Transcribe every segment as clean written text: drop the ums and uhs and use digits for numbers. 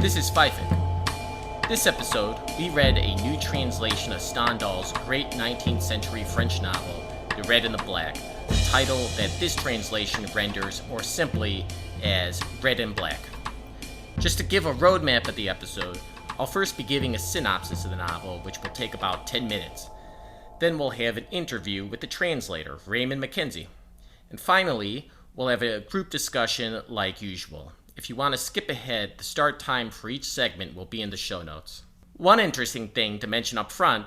This is Phi Fic. This episode, we read a new translation of Stendhal's great 19th century French novel, The Red and the Black, a title that this translation renders more simply as Red and Black. Just to give a roadmap of the episode, I'll first be giving a synopsis of the novel, which will take about 10 minutes. Then we'll have an interview with the translator, Raymond MacKenzie. And finally, we'll have a group discussion like usual. If you want to skip ahead, the start time for each segment will be in the show notes. One interesting thing to mention up front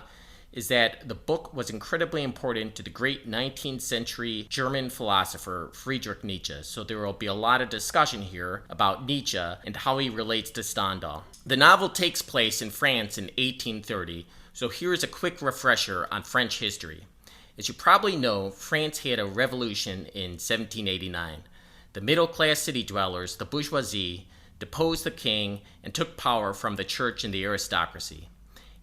is that the book was incredibly important to the great 19th century German philosopher Friedrich Nietzsche, so there will be a lot of discussion here about Nietzsche and how he relates to Stendhal. The novel takes place in France in 1830, so here's a quick refresher on French history. As you probably know, France had a revolution in 1789. The middle-class city dwellers, the bourgeoisie, deposed the king and took power from the church and the aristocracy.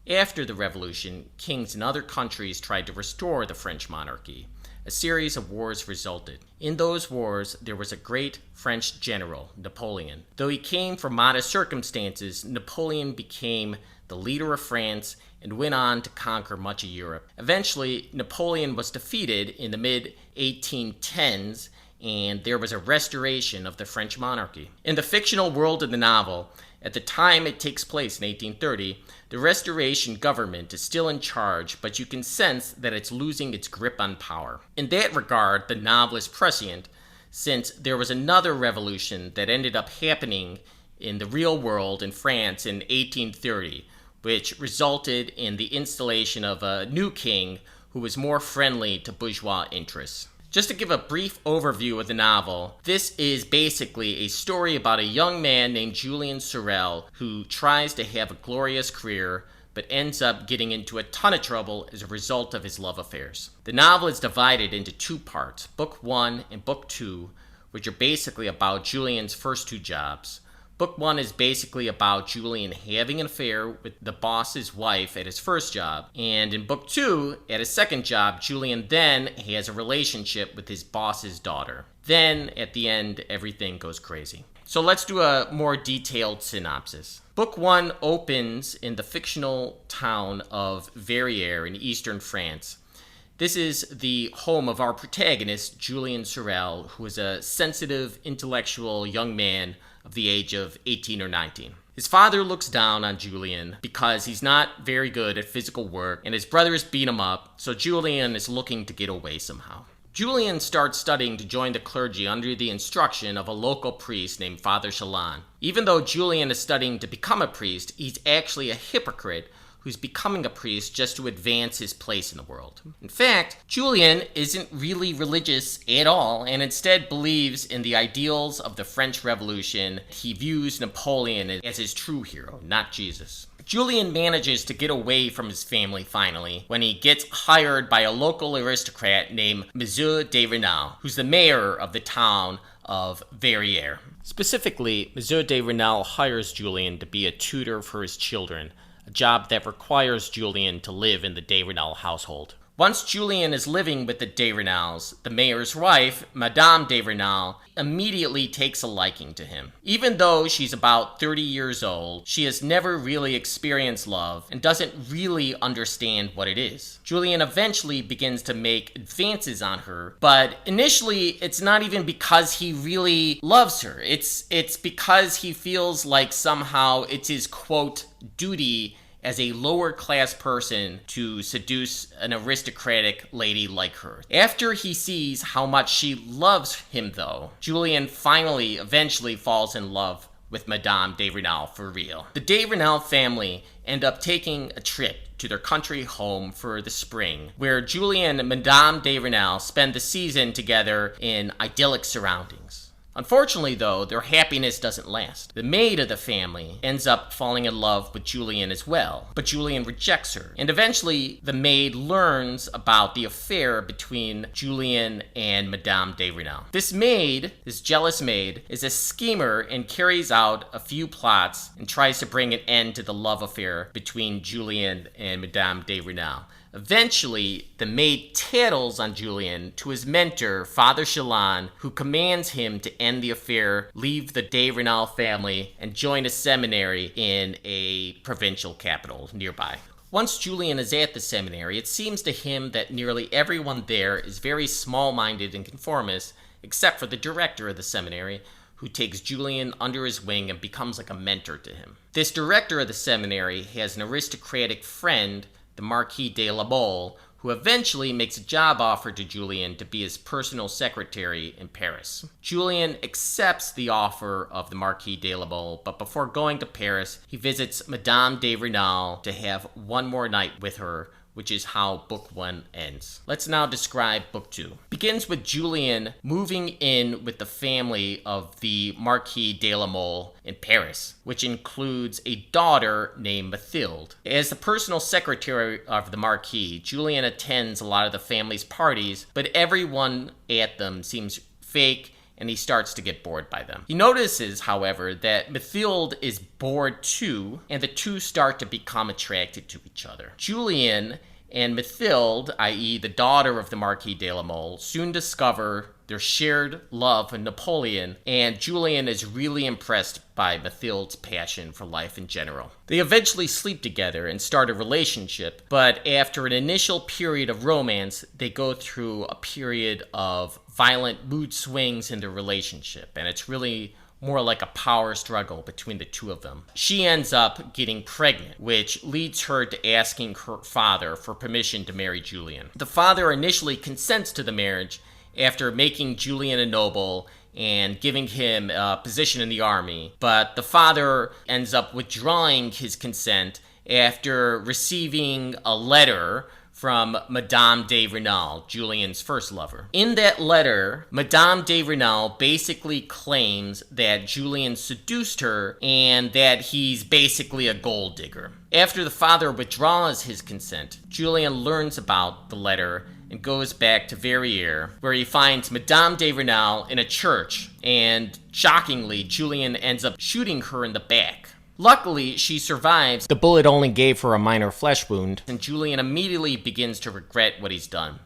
After the revolution, kings in other countries tried to restore the French monarchy. A series of wars resulted. In those wars, there was a great French general, Napoleon. Though he came from modest circumstances, Napoleon became the leader of France and went on to conquer much of Europe. Eventually, Napoleon was defeated in the mid-1810s, and there was a restoration of the French monarchy. In the fictional world of the novel, at the time it takes place in 1830, the Restoration government is still in charge, but you can sense that it's losing its grip on power. In that regard, the novel is prescient, since there was another revolution that ended up happening in the real world in France in 1830, which resulted in the installation of a new king who was more friendly to bourgeois interests. Just to give a brief overview of the novel, this is basically a story about a young man named Julien Sorel who tries to have a glorious career but ends up getting into a ton of trouble as a result of his love affairs. The novel is divided into two parts, Book 1 and Book 2, which are basically about Julien's first two jobs. Book 1 is basically about Julien having an affair with the boss's wife at his first job. And in Book 2, at his second job, Julien then has a relationship with his boss's daughter. Then, at the end, everything goes crazy. So let's do a more detailed synopsis. Book 1 opens in the fictional town of Verrières in eastern France. This is the home of our protagonist, Julien Sorel, who is a sensitive, intellectual young man of the age of 18 or 19. His father looks down on Julien because he's not very good at physical work, and his brothers beat him up, so Julien is looking to get away somehow. Julien starts studying to join the clergy under the instruction of a local priest named Father Chalan. Even though Julien is studying to become a priest, he's actually a hypocrite who's becoming a priest just to advance his place in the world. In fact, Julien isn't really religious at all and instead believes in the ideals of the French Revolution. He views Napoleon as his true hero, not Jesus. Julien manages to get away from his family finally when he gets hired by a local aristocrat named Monsieur de Renal, who's the mayor of the town of Verrières. Specifically, Monsieur de Renal hires Julien to be a tutor for his children, a job that requires Julien to live in the de Renal household. Once Julien is living with the de Renals, the mayor's wife, Madame de Renal, immediately takes a liking to him. Even though she's about 30 years old, she has never really experienced love and doesn't really understand what it is. Julien eventually begins to make advances on her, but initially it's not even because he really loves her. It's because he feels like somehow it's his, quote, duty as a lower-class person to seduce an aristocratic lady like her. After he sees how much she loves him, though, Julien eventually falls in love with Madame de Renal for real. The de Renal family end up taking a trip to their country home for the spring, where Julien and Madame de Renal spend the season together in idyllic surroundings. Unfortunately, though, their happiness doesn't last. The maid of the family ends up falling in love with Julien as well, but Julien rejects her. And eventually, the maid learns about the affair between Julien and Madame de Renal. This jealous maid, is a schemer and carries out a few plots and tries to bring an end to the love affair between Julien and Madame de Renal. Eventually, the maid tattles on Julien to his mentor, Father Chelan, who commands him to end the affair, leave the de Renal family, and join a seminary in a provincial capital nearby. Once Julien is at the seminary, it seems to him that nearly everyone there is very small-minded and conformist, except for the director of the seminary, who takes Julien under his wing and becomes like a mentor to him. This director of the seminary has an aristocratic friend, the Marquis de la Mole, who eventually makes a job offer to Julien to be his personal secretary in Paris. Julien accepts the offer of the Marquis de la Mole, but before going to Paris, he visits Madame de Renal to have one more night with her, which is how Book 1 ends. Let's now describe Book 2. Begins with Julien moving in with the family of the Marquis de la Mole in Paris, which includes a daughter named Mathilde. As the personal secretary of the Marquis, Julien attends a lot of the family's parties, but everyone at them seems fake, and he starts to get bored by them. He notices, however, that Mathilde is bored too, and the two start to become attracted to each other. Julien and Mathilde, i.e. the daughter of the Marquis de la Mole, soon discover their shared love for Napoleon, and Julien is really impressed by Mathilde's passion for life in general. They eventually sleep together and start a relationship, but after an initial period of romance, they go through a period of violent mood swings in their relationship, and it's really more like a power struggle between the two of them. She ends up getting pregnant, which leads her to asking her father for permission to marry Julien. The father initially consents to the marriage after making Julien a noble and giving him a position in the army, but the father ends up withdrawing his consent after receiving a letter from Madame de Renal, Julien's first lover. In that letter, Madame de Renal basically claims that Julien seduced her and that he's basically a gold digger. After the father withdraws his consent, Julien learns about the letter and goes back to Verrières, where he finds Madame de Renal in a church, and shockingly, Julien ends up shooting her in the back. Luckily, she survives. The bullet only gave her a minor flesh wound, and Julien immediately begins to regret what he's done.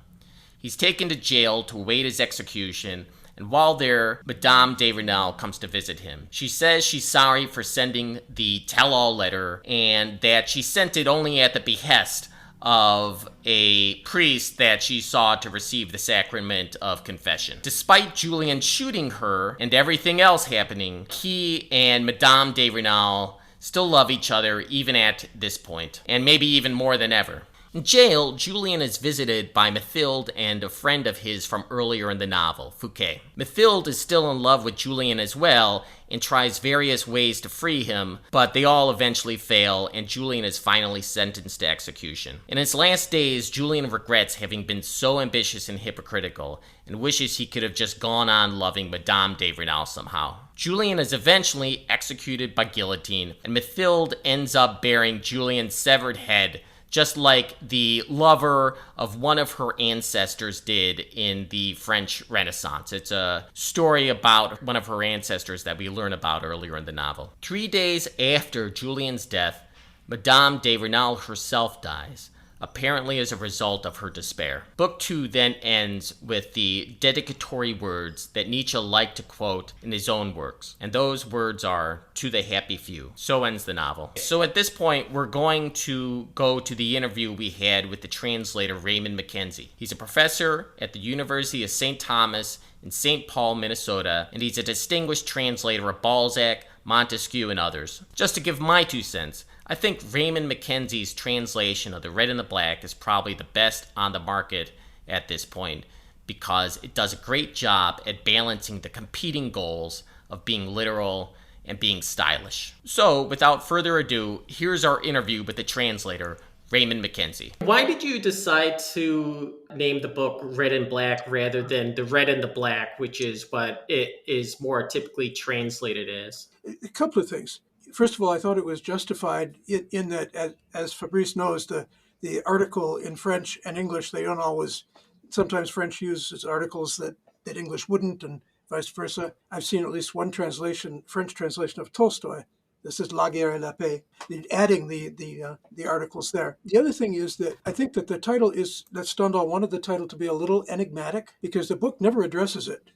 He's taken to jail to await his execution, and while there, Madame de Renal comes to visit him. She says she's sorry for sending the tell-all letter, and that she sent it only at the behest of a priest that she saw to receive the sacrament of confession. Despite Julien shooting her and everything else happening, he and Madame de Renal still love each other even at this point, and maybe even more than ever. In jail, Julien is visited by Mathilde and a friend of his from earlier in the novel, Fouquet. Mathilde is still in love with Julien as well and tries various ways to free him, but they all eventually fail, and Julien is finally sentenced to execution. In his last days, Julien regrets having been so ambitious and hypocritical, and wishes he could have just gone on loving Madame de Renal somehow. Julien is eventually executed by guillotine, and Mathilde ends up bearing Julien's severed head, just like the lover of one of her ancestors did in the French Renaissance. It's a story about one of her ancestors that we learn about earlier in the novel. 3 days after Julien's death, Madame de Renal herself dies, apparently as a result of her despair. Book 2 then ends with the dedicatory words that Nietzsche liked to quote in his own works, and those words are, "To the happy few." So ends the novel. So at this point, we're going to go to the interview we had with the translator Raymond MacKenzie. He's a professor at the University of St. Thomas in St. Paul, Minnesota, and he's a distinguished translator of Balzac, Montesquieu, and others. Just to give my 2 cents, I think Raymond MacKenzie's translation of The Red and the Black is probably the best on the market at this point, because it does a great job at balancing the competing goals of being literal and being stylish. So, without further ado, here's our interview with the translator, Raymond MacKenzie. Why did you decide to name the book Red and Black rather than The Red and the Black, which is what it is more typically translated as? A couple of things. First of all, I thought it was justified in that, as Fabrice knows, the article in French and English, they don't always, sometimes French uses articles that English wouldn't, and vice versa. I've seen at least one French translation of Tolstoy This is La Guerre et la Paix, adding the articles there. The other thing is that I think that the title is, that Stendhal wanted the title to be a little enigmatic because the book never addresses it.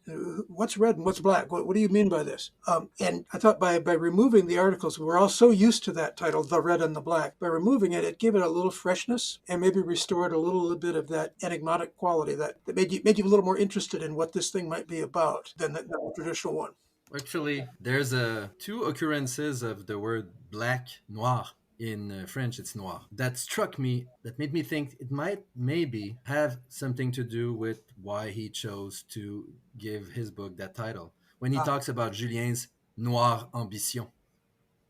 What's red and what's black? What do you mean by this? And I thought by removing the articles, we're all so used to that title, The Red and the Black. By removing it, it gave it a little freshness and maybe restored a little bit of that enigmatic quality that made you a little more interested in what this thing might be about than the traditional one. Actually, there's two occurrences of the word black, noir. In French, it's noir. That struck me, that made me think it might maybe have something to do with why he chose to give his book that title. When he talks about Julien's noire ambition,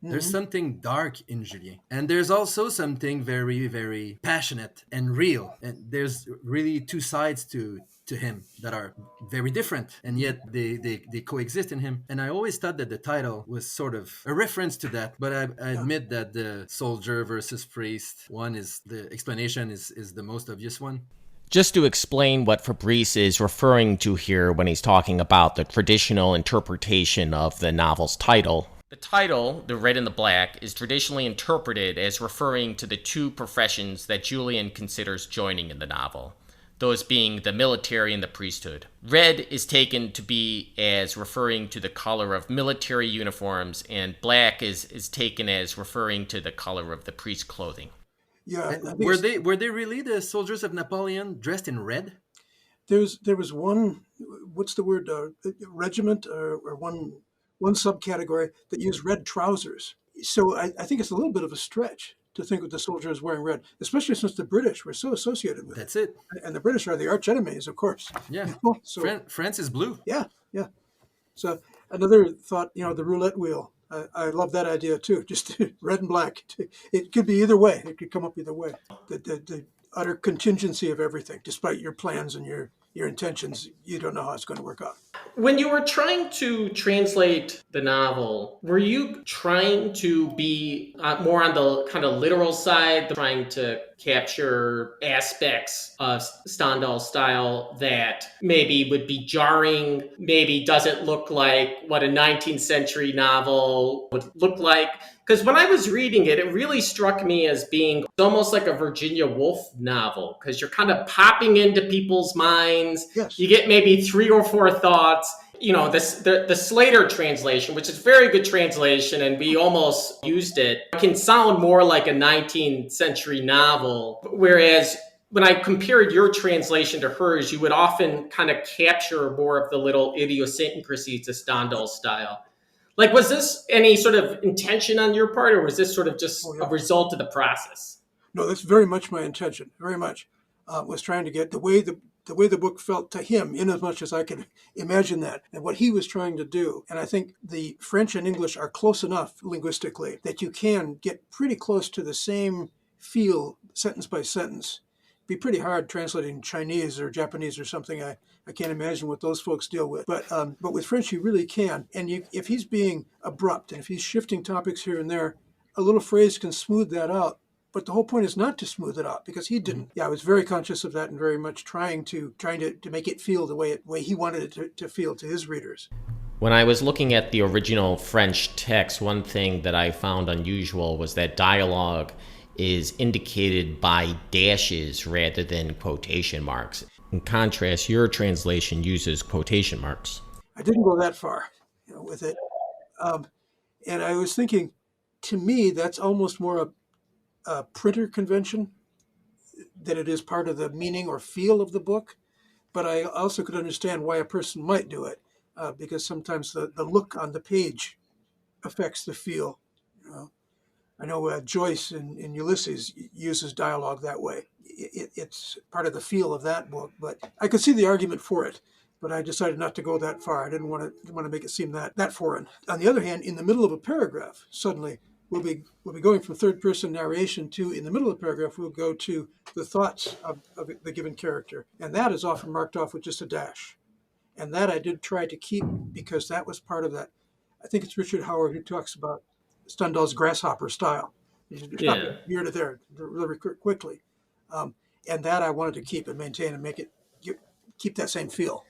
there's something dark in Julien. And there's also something very, very passionate and real. And there's really two sides to him that are very different. And yet they coexist in him. And I always thought that the title was sort of a reference to that. But I admit that the soldier versus priest one is, the explanation is the most obvious one. Just to explain what Fabrice is referring to here when he's talking about the traditional interpretation of the novel's title. The title, The Red and the Black, is traditionally interpreted as referring to the two professions that Julien considers joining in the novel, those being the military and the priesthood. Red is taken to be as referring to the color of military uniforms, and black is taken as referring to the color of the priest's clothing. Yeah, were they really the soldiers of Napoleon dressed in red? There was one, what's the word, regiment or one subcategory that used red trousers. So I think it's a little bit of a stretch to think of the soldiers wearing red, especially since the British were so associated with That's it. And the British are the arch enemies, of course. Yeah. You know? So, France is blue. Yeah. So another thought, the roulette wheel. I love that idea too. Just red and black. It could be either way. It could come up either way. The utter contingency of everything, despite your plans and your intentions, you don't know how it's going to work out. When you were trying to translate the novel, were you trying to be more on the kind of literal side, trying to capture aspects of Stendhal's style that maybe would be jarring, maybe doesn't look like what a 19th century novel would look like? Because when I was reading it, it really struck me as being almost like a Virginia Woolf novel, because you're kind of popping into people's minds. Yes. You get maybe 3 or 4 thoughts. The Slater translation, which is a very good translation, and we almost used it, can sound more like a 19th century novel. Whereas when I compared your translation to hers, you would often kind of capture more of the little idiosyncrasies of Stendhal's style. Like, was this any sort of intention on your part, or was this sort of just a result of the process? No, that's very much my intention. Very much was trying to get the way the book felt to him, in as much as I could imagine that, and what he was trying to do. And I think the French and English are close enough linguistically that you can get pretty close to the same feel, sentence by sentence. It'd be pretty hard translating Chinese or Japanese or something. I can't imagine what those folks deal with. But with French, you really can. And if he's being abrupt and if he's shifting topics here and there, a little phrase can smooth that out. But the whole point is not to smooth it out, because he didn't. Yeah, I was very conscious of that and very much trying to make it feel the way he wanted it to feel to his readers. When I was looking at the original French text, one thing that I found unusual was that dialogue is indicated by dashes rather than quotation marks. In contrast, your translation uses quotation marks. I didn't go that far with it. And I was thinking, to me, that's almost more a printer convention than it is part of the meaning or feel of the book. But I also could understand why a person might do it, because sometimes the look on the page affects the feel. I know Joyce in Ulysses uses dialogue that way. It's part of the feel of that book, but I could see the argument for it. But I decided not to go that far. I didn't want to make it seem that foreign. On the other hand, in the middle of a paragraph, suddenly we'll be going from third person narration to, in the middle of the paragraph, we'll go to the thoughts of the given character, and that is often marked off with just a dash. And that I did try to keep, because that was part of that. I think it's Richard Howard who talks about Stendhal's grasshopper style. Yeah. Here to there, really quickly. And that I wanted to keep and maintain and make it keep that same feel.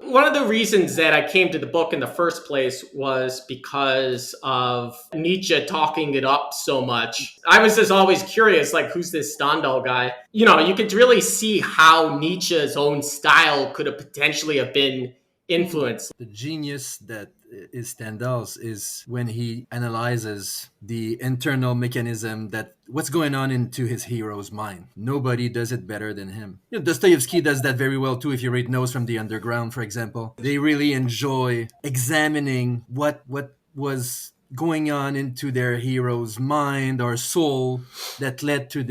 One of the reasons that I came to the book in the first place was because of Nietzsche talking it up so much. I was just always curious, like, who's this Stendhal guy? You know, you could really see how Nietzsche's own style could have potentially have been influenced. The genius that is Stendhal's is when he analyzes the internal mechanism that what's going on into his hero's mind. Nobody does it better than him. You know, Dostoevsky does that very well too. If you read Notes from the Underground, for example, they really enjoy examining what was going on into their hero's mind or soul that led to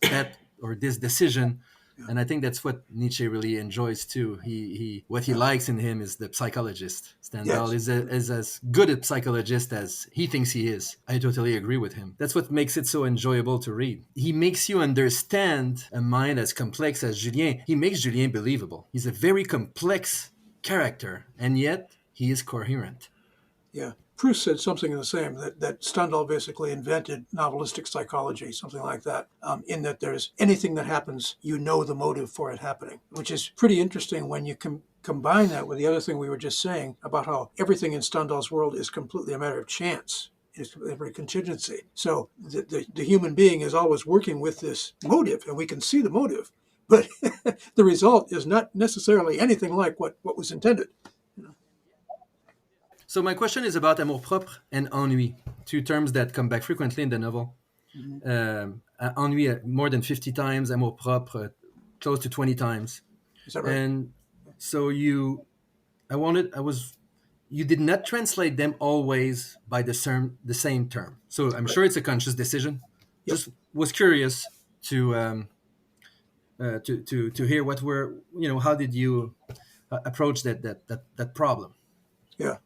that or this decision. And I think that's what Nietzsche really enjoys too. He what he likes in him is the psychologist. Stendhal is as good a psychologist as he thinks he is. I totally agree with him. That's what makes it so enjoyable to read. He makes you understand a mind as complex as Julien. He makes Julien believable. He's a very complex character, and yet he is coherent. Yeah. Proust said something the same, that Stendhal basically invented novelistic psychology, something like that, in that there's anything that happens, you know the motive for it happening, which is pretty interesting when you combine that with the other thing we were just saying about how everything in Stendhal's world is completely a matter of chance. It's every contingency. So the human being is always working with this motive, and we can see the motive, but the result is not necessarily anything like what was intended. So my question is about amour-propre and ennui, two terms that come back frequently in the novel. Ennui more than 50 times, amour-propre close to 20 times. Is that right? And so you did not translate them always by the same term. So I'm sure it's a conscious decision. Yep. Just was curious to hear what were, how did you approach that problem? Yeah.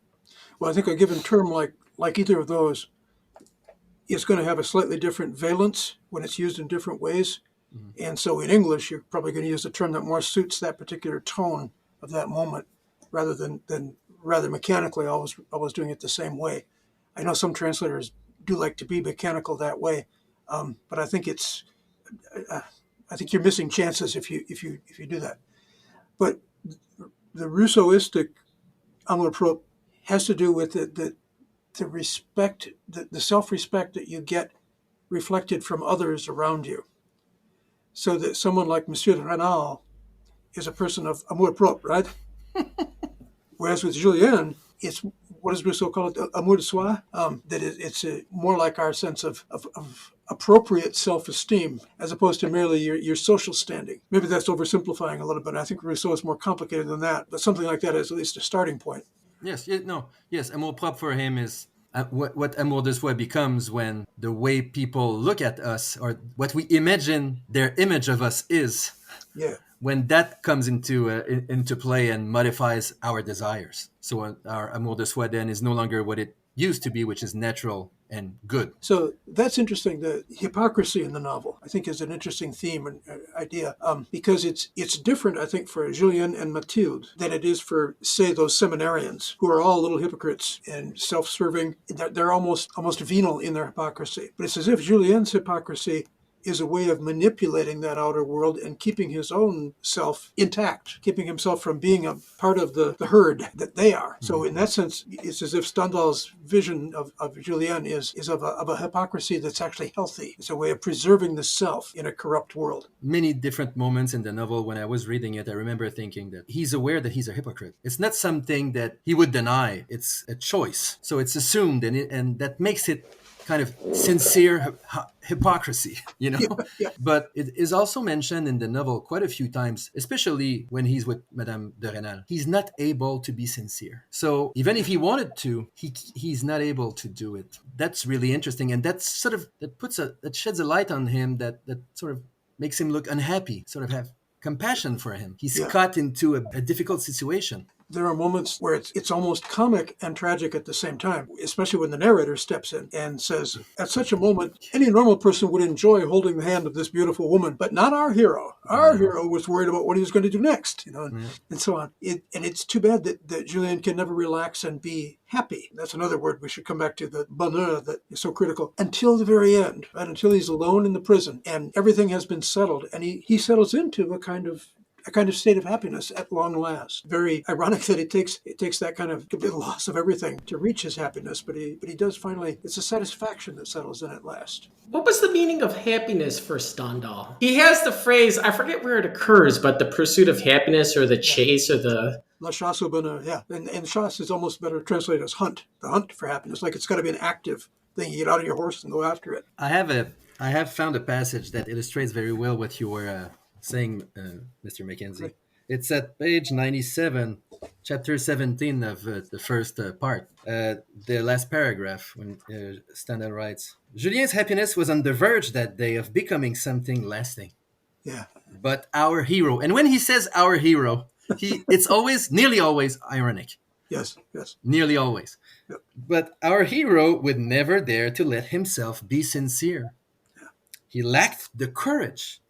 Well, I think a given term like either of those is going to have a slightly different valence when it's used in different ways. Mm-hmm. And so in English, you're probably going to use a term that more suits that particular tone of that moment rather than rather mechanically always doing it the same way. I know some translators do like to be mechanical that way, but I think I think you're missing chances if you do that. But the Rousseauistic amour-propre has to do with the respect, the self-respect that you get reflected from others around you. So that someone like Monsieur de Rênal is a person of amour-propre, right? Whereas with Julien, it's, what does Rousseau call it, amour de soi? That it's more like our sense of appropriate self-esteem as opposed to merely your social standing. Maybe that's oversimplifying a little bit. I think Rousseau is more complicated than that, but something like that is at least a starting point. Yes, amour-propre for him is what amour de soi becomes when the way people look at us or what we imagine their image of us is. Yeah. When that comes into play and modifies our desires. So our amour de soi then is no longer what it used to be, which is natural and good. So that's interesting. The hypocrisy in the novel, I think, is an interesting theme and idea because it's different, I think, for Julien and Mathilde than it is for, say, those seminarians who are all little hypocrites and self-serving. They're almost venal in their hypocrisy. But it's as if Julien's hypocrisy is a way of manipulating that outer world and keeping his own self intact, keeping himself from being a part of the herd that they are. So in that sense, it's as if Stendhal's vision of Julien is of a hypocrisy that's actually healthy. It's a way of preserving the self in a corrupt world. Many different moments in the novel when I was reading it, I remember thinking that he's aware that he's a hypocrite. It's not something that he would deny. It's a choice. So it's assumed, and that makes it kind of sincere hypocrisy, Yeah. But it is also mentioned in the novel quite a few times, especially when he's with Madame de Rênal. He's not able to be sincere. So even if he wanted to, he's not able to do it. That's really interesting, and that sheds a light on him that sort of makes him look unhappy, sort of have compassion for him. He's caught into a difficult situation. There are moments where it's almost comic and tragic at the same time, especially when the narrator steps in and says, at such a moment, any normal person would enjoy holding the hand of this beautiful woman, but not our hero. Our hero was worried about what he was going to do next, and so on. And it's too bad that Julien can never relax and be happy. That's another word we should come back to, the bonheur that is so critical, until the very end, right? Until he's alone in the prison and everything has been settled. And he settles into a kind of a kind of state of happiness at long last. Very ironic that it takes that kind of complete loss of everything to reach his happiness, but he does finally. It's a satisfaction that settles in at last. What was the meaning of happiness for Stendhal? He has the phrase, I forget where it occurs, but the pursuit of happiness or the chase or the... La chasse au bonheur, yeah. And chasse is almost better translated as hunt, the hunt for happiness. Like it's got to be an active thing. You get out of your horse and go after it. I have found a passage that illustrates very well what you were saying, Mr. MacKenzie. Right. It's at page 97, chapter 17 of the first part, the last paragraph, when Stendhal writes, Julien's happiness was on the verge that day of becoming something lasting. Yeah. But our hero, and when he says our hero, it's always, nearly always, ironic. Yes. Nearly always. Yep. But our hero would never dare to let himself be sincere. Yeah. He lacked the courage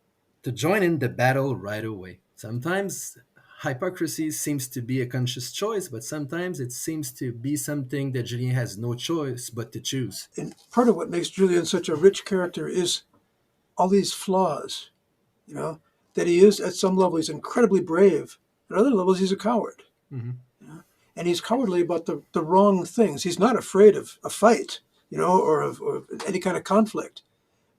to join in the battle right away. Sometimes hypocrisy seems to be a conscious choice, but sometimes it seems to be something that Julien has no choice but to choose. And part of what makes Julien such a rich character is all these flaws, that he is, at some level, he's incredibly brave. At other levels, he's a coward. Mm-hmm. And he's cowardly about the wrong things. He's not afraid of a fight, or of any kind of conflict.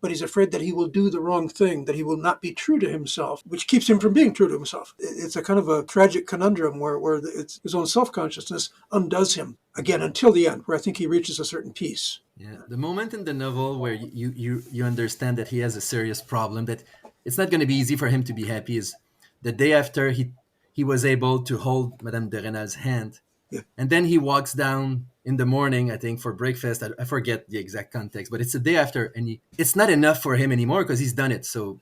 But he's afraid that he will do the wrong thing, that he will not be true to himself, which keeps him from being true to himself. It's a kind of a tragic conundrum where his own self-consciousness undoes him, again, until the end, where I think he reaches a certain peace. Yeah, the moment in the novel where you understand that he has a serious problem, that it's not going to be easy for him to be happy, is the day after he was able to hold Madame de Renal's hand. Yeah. And then he walks down in the morning, I think, for breakfast. I forget the exact context, but it's the day after, and it's not enough for him anymore because he's done it. So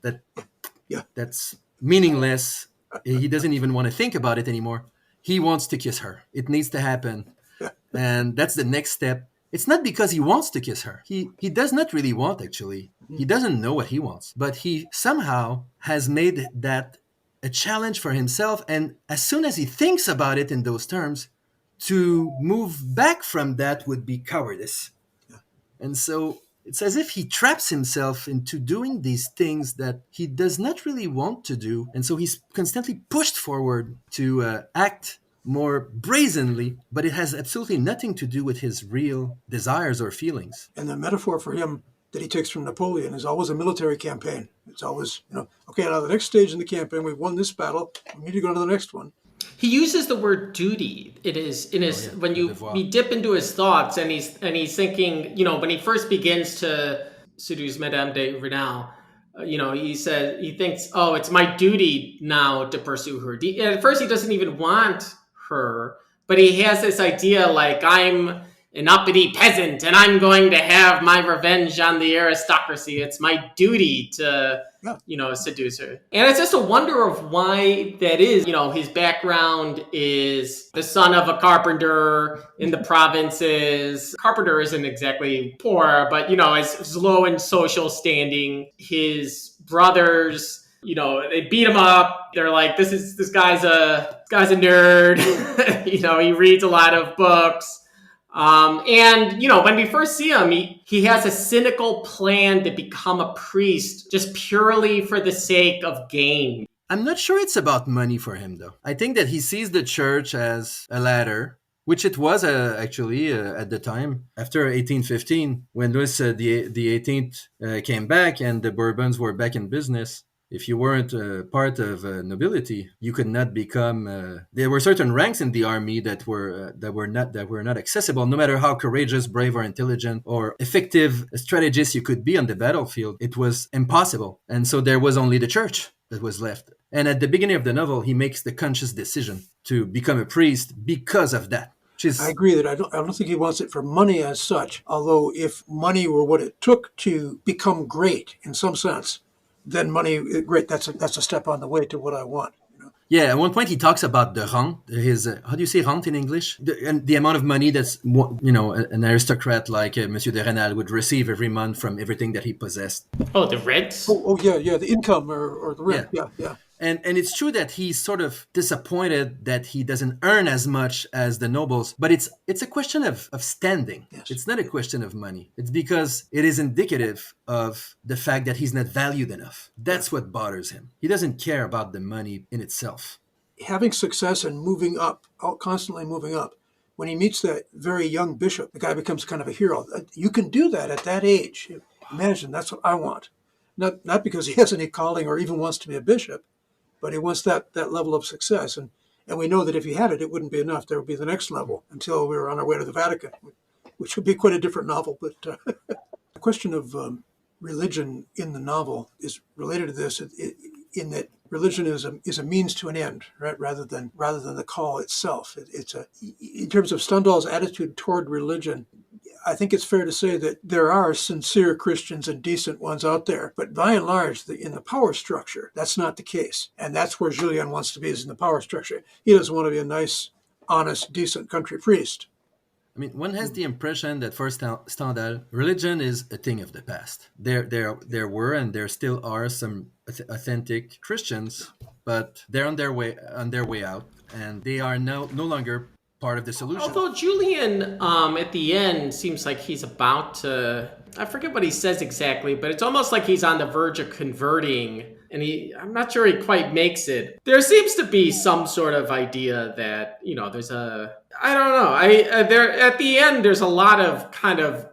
that's meaningless. He doesn't even want to think about it anymore. He wants to kiss her. It needs to happen. Yeah. And that's the next step. It's not because he wants to kiss her. He does not really want, actually. He doesn't know what he wants. But he somehow has made that a challenge for himself. And as soon as he thinks about it in those terms, to move back from that would be cowardice. Yeah. And so it's as if he traps himself into doing these things that he does not really want to do. And so he's constantly pushed forward to act more brazenly, but it has absolutely nothing to do with his real desires or feelings. And the metaphor for him that he takes from Napoleon is always a military campaign. It's always, okay, now the next stage in the campaign, we've won this battle, we need to go to the next one. He uses the word duty. It is in his when we dip into his thoughts, and he's thinking. When he first begins to seduce Madame de Renal, he said he thinks, oh, it's my duty now to pursue her. At first, he doesn't even want her, but he has this idea like, I'm an uppity peasant and I'm going to have my revenge on the aristocracy. It's my duty to, seduce her. And it's just a wonder of why that is. His background is the son of a carpenter in the provinces. Carpenter isn't exactly poor, but, is low in social standing. His brothers, they beat him up. They're like, this guy's a nerd. He reads a lot of books. When we first see him, he has a cynical plan to become a priest just purely for the sake of gain. I'm not sure it's about money for him, though. I think that he sees the church as a ladder, which it was actually at the time. After 1815, when Louis the 18th came back and the Bourbons were back in business, if you weren't part of nobility, you could not become. There were certain ranks in the army that were not accessible. No matter how courageous, brave, or intelligent, or effective strategist you could be on the battlefield, it was impossible. And so there was only the church that was left. And at the beginning of the novel, he makes the conscious decision to become a priest because of that. I agree that I don't think he wants it for money as such. Although if money were what it took to become great in some sense, then money, great, that's a step on the way to what I want. Yeah, at one point he talks about the rent, how do you say rent in English? The amount of money that's, an aristocrat like Monsieur de Renal would receive every month from everything that he possessed. Oh, the rent? Oh yeah, the income or the rent, yeah. And it's true that he's sort of disappointed that he doesn't earn as much as the nobles, but it's a question of standing. Yes. It's not a question of money. It's because it is indicative of the fact that he's not valued enough. That's what bothers him. He doesn't care about the money in itself. Having success and moving up, constantly moving up. When he meets that very young bishop, the guy becomes kind of a hero. You can do that at that age. Imagine, that's what I want. Not because he has any calling or even wants to be a bishop, but he wants that level of success. And we know that if he had it, it wouldn't be enough. There would be the next level until we were on our way to the Vatican, which would be quite a different novel. But the question of religion in the novel is related to this in that religion is a means to an end, right? Rather than the call itself. In terms of Stendhal's attitude toward religion, I think it's fair to say that there are sincere Christians and decent ones out there, but by and large, in the power structure, that's not the case. And that's where Julien wants to be, is in the power structure. He doesn't want to be a nice, honest, decent country priest. I mean, one has the impression that for Stendhal, religion is a thing of the past. There were and there still are some authentic Christians, but they're on their way out, and they are no longer part of the solution. Although Julien, at the end, seems like he's about to, I forget what he says exactly, but it's almost like he's on the verge of converting, and I'm not sure he quite makes it. There seems to be some sort of idea that, there's I don't know. There at the end, there's a lot of kind of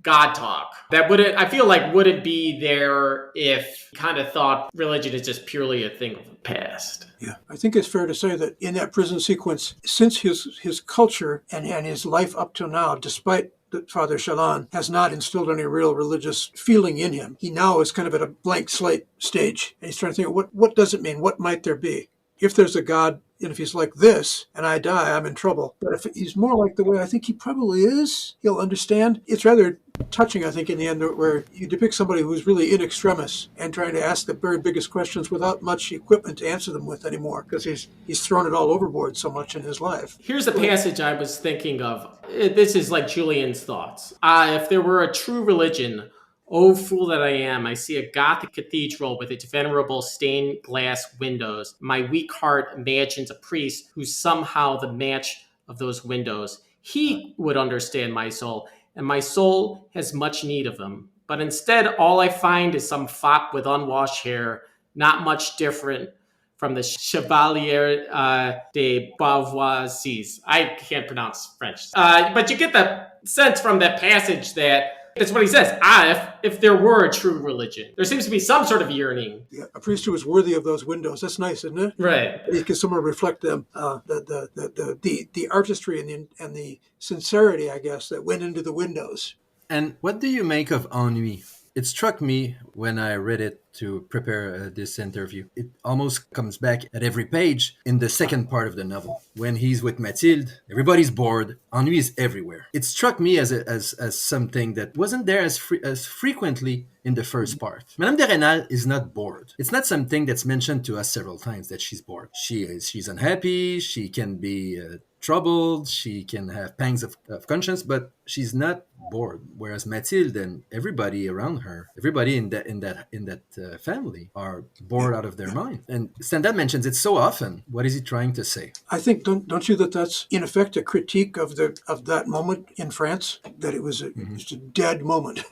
God talk that wouldn't be there if you kind of thought religion is just purely a thing of the past. Yeah, I think it's fair to say that in that prison sequence, since his culture and his life up till now, despite that Father Chalan has not instilled any real religious feeling in him, he now is kind of at a blank slate stage, and he's trying to think, what does it mean? What might there be? If there's a God, and if he's like this, and I die, I'm in trouble. But if he's more like the way I think he probably is, he'll understand. It's rather touching, I think, in the end, where you depict somebody who's really in extremis and trying to ask the very biggest questions without much equipment to answer them with anymore, because he's thrown it all overboard so much in his life. Here's a passage I was thinking of. This is like Julien's thoughts. If there were a true religion, oh, fool that I am, I see a Gothic cathedral with its venerable stained glass windows. My weak heart imagines a priest who's somehow the match of those windows. He would understand my soul, and my soul has much need of him. But instead, all I find is some fop with unwashed hair, not much different from the Chevalier de Bourgeoisie. I can't pronounce French. But you get the sense from that passage that that's what he says. If there were a true religion, there seems to be some sort of yearning. Yeah, a priest who is worthy of those windows. That's nice, isn't it? Right. You can somehow reflect them, the artistry and the sincerity, I guess, that went into the windows. And what do you make of ennui? It struck me when I read it to prepare this interview. It almost comes back at every page in the second part of the novel. When he's with Mathilde, everybody's bored. Ennui is everywhere. It struck me as something that wasn't there as frequently in the first part. Madame de Rênal is not bored. It's not something that's mentioned to us several times that she's bored. She's unhappy. She can be troubled. She can have pangs of conscience, but she's not bored. Whereas Mathilde and everybody around her, everybody in that family, are bored out of their mind. And Stendhal mentions it so often. What is he trying to say? I think don't you that's in effect a critique of that moment in France, that it was just a dead moment,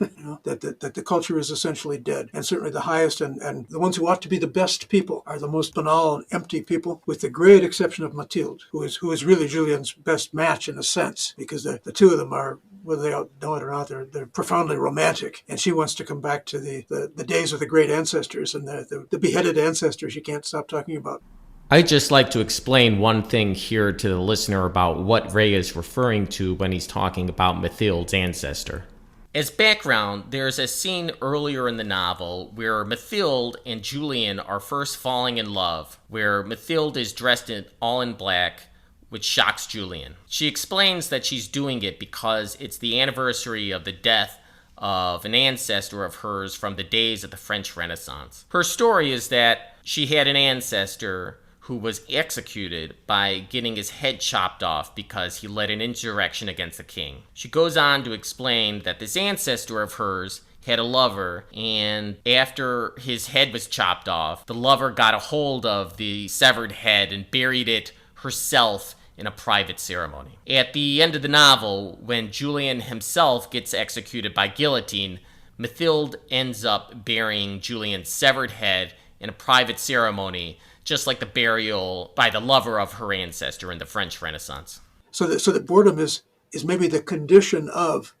that the culture is essentially dead, and certainly the highest and the ones who ought to be the best people are the most banal and empty people, with the great exception of Mathilde, who is really Julien's best match in a sense, because the two of them are, whether they know it or not, they're profoundly romantic, and she wants to come back to the days of the great ancestors and the beheaded ancestors you can't stop talking about. I'd just like to explain one thing here to the listener about what Ray is referring to when he's talking about Mathilde's ancestor. As background, there's a scene earlier in the novel where Mathilde and Julien are first falling in love, where Mathilde is dressed all in black, which shocks Julien. She explains that she's doing it because it's the anniversary of the death of an ancestor of hers from the days of the French Renaissance. Her story is that she had an ancestor who was executed by getting his head chopped off because he led an insurrection against the king. She goes on to explain that this ancestor of hers had a lover, and after his head was chopped off, the lover got a hold of the severed head and buried it herself in a private ceremony. At the end of the novel, when Julien himself gets executed by guillotine, Mathilde ends up burying Julien's severed head in a private ceremony, just like the burial by the lover of her ancestor in the French Renaissance. So that boredom is maybe the condition of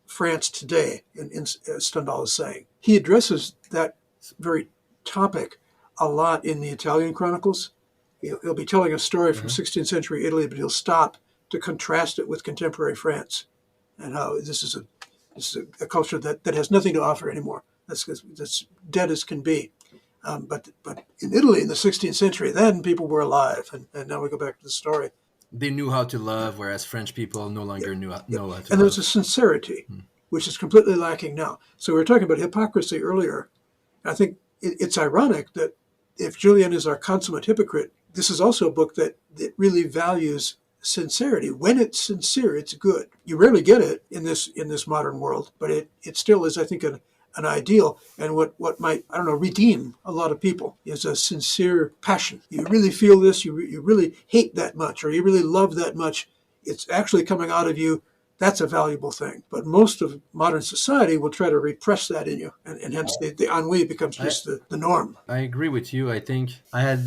France today, as Stendhal is saying. He addresses that very topic a lot in the Italian chronicles. He'll be telling a story from 16th century Italy, but he'll stop to contrast it with contemporary France and how this is a culture that has nothing to offer anymore. That's dead as can be. But in Italy in the 16th century, then people were alive. And now we go back to the story. They knew how to love, whereas French people no longer know how to love. And there's a sincerity, which is completely lacking now. So we were talking about hypocrisy earlier. I think it's ironic that if Julien is our consummate hypocrite, this is also a book that really values sincerity. When it's sincere, it's good. You rarely get it in this modern world, but it still is, I think, an ideal, and what might, I don't know, redeem a lot of people is a sincere passion. You really feel this, you really hate that much, or you really love that much. It's actually coming out of you. That's a valuable thing. But most of modern society will try to repress that in you, and hence the ennui becomes just the norm. I agree with you. I think I had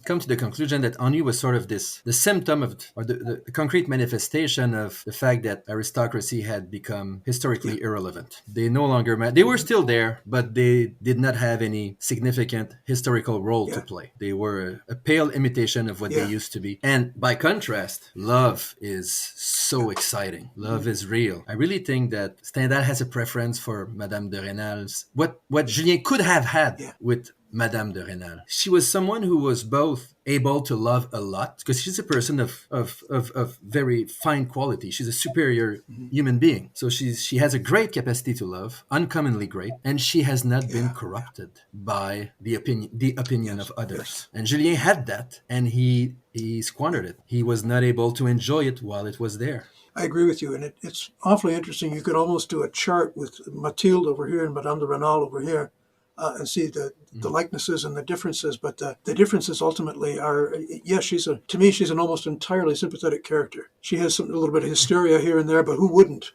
come to the conclusion that ennui was sort of the symptom of, or the concrete manifestation of the fact that aristocracy had become historically irrelevant. They no longer they were still there, but they did not have any significant historical role to play. They were a pale imitation of what they used to be. And by contrast, love is so exciting. Love is real. I really think that Stendhal has a preference for Madame de Rênal's, what Julien could have had with Madame de Rênal. She was someone who was both able to love a lot, because she's a person of very fine quality. She's a superior human being. So she has a great capacity to love, uncommonly great, and she has not been corrupted by the opinion of others. And Julien had that, and he squandered it. He was not able to enjoy it while it was there. I agree with you, and it's awfully interesting. You could almost do a chart with Mathilde over here and Madame de Rênal over here, and see the likenesses and the differences. But the differences ultimately are, yes, to me, she's an almost entirely sympathetic character. She has a little bit of hysteria here and there, but who wouldn't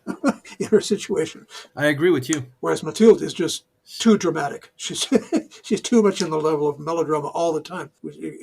in her situation? I agree with you. Whereas Mathilde is just too dramatic. She's too much in the level of melodrama all the time.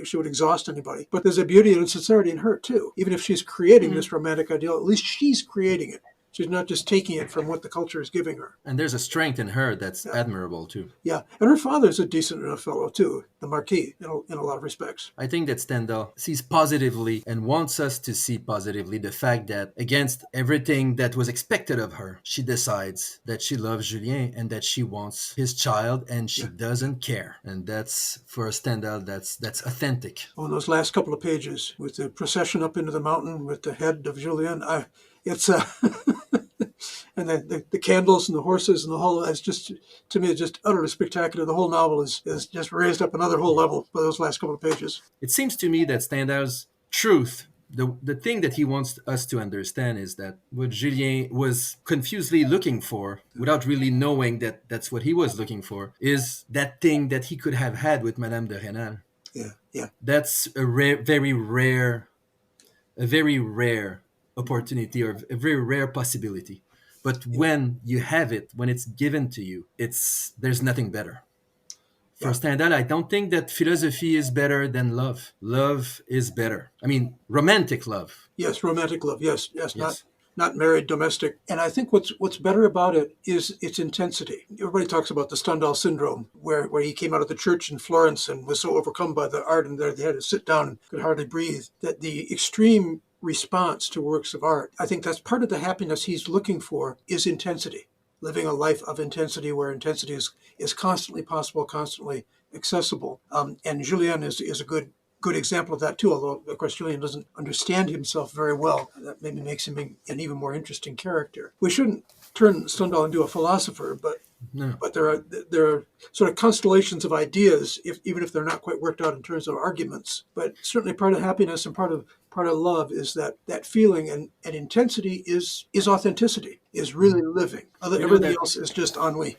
She would exhaust anybody. But there's a beauty and sincerity in her too. Even if she's creating this romantic ideal, at least she's creating it. She's not just taking it from what the culture is giving her. And there's a strength in her that's admirable too. Yeah, and her father's a decent enough fellow too, the Marquis, in a lot of respects. I think that Stendhal sees positively and wants us to see positively the fact that against everything that was expected of her, she decides that she loves Julien and that she wants his child, and she doesn't care. And that's, for Stendhal, that's authentic. On those last couple of pages with the procession up into the mountain with the head of Julien, it's and the candles and the horses and the whole, it's just, to me, it's just utterly spectacular. The whole novel is just raised up another whole level by those last couple of pages. It seems to me that Stendhal's truth, the thing that he wants us to understand, is that what Julien was confusedly looking for, without really knowing that that's what he was looking for, is that thing that he could have had with Madame de Rênal. Yeah. That's a very rare opportunity, or a very rare possibility. But when you have it, when it's given to you, there's nothing better. For Stendhal, I don't think that philosophy is better than love. Love is better. I mean, romantic love. Yes, romantic love. Yes. Not married, domestic. And I think what's better about it is its intensity. Everybody talks about the Stendhal syndrome, where he came out of the church in Florence and was so overcome by the art, and they had to sit down and could hardly breathe, that the extreme response to works of art, I think that's part of the happiness he's looking for, is intensity. Living a life of intensity, where intensity is constantly possible, constantly accessible. And Julien is a good example of that too, although of course Julien doesn't understand himself very well. That maybe makes him an even more interesting character. We shouldn't turn Stendhal into a philosopher, but there are sort of constellations of ideas, even if they're not quite worked out in terms of arguments. But certainly part of happiness and part of part of love is that feeling, and intensity is authenticity, is really living. Everything else is just ennui.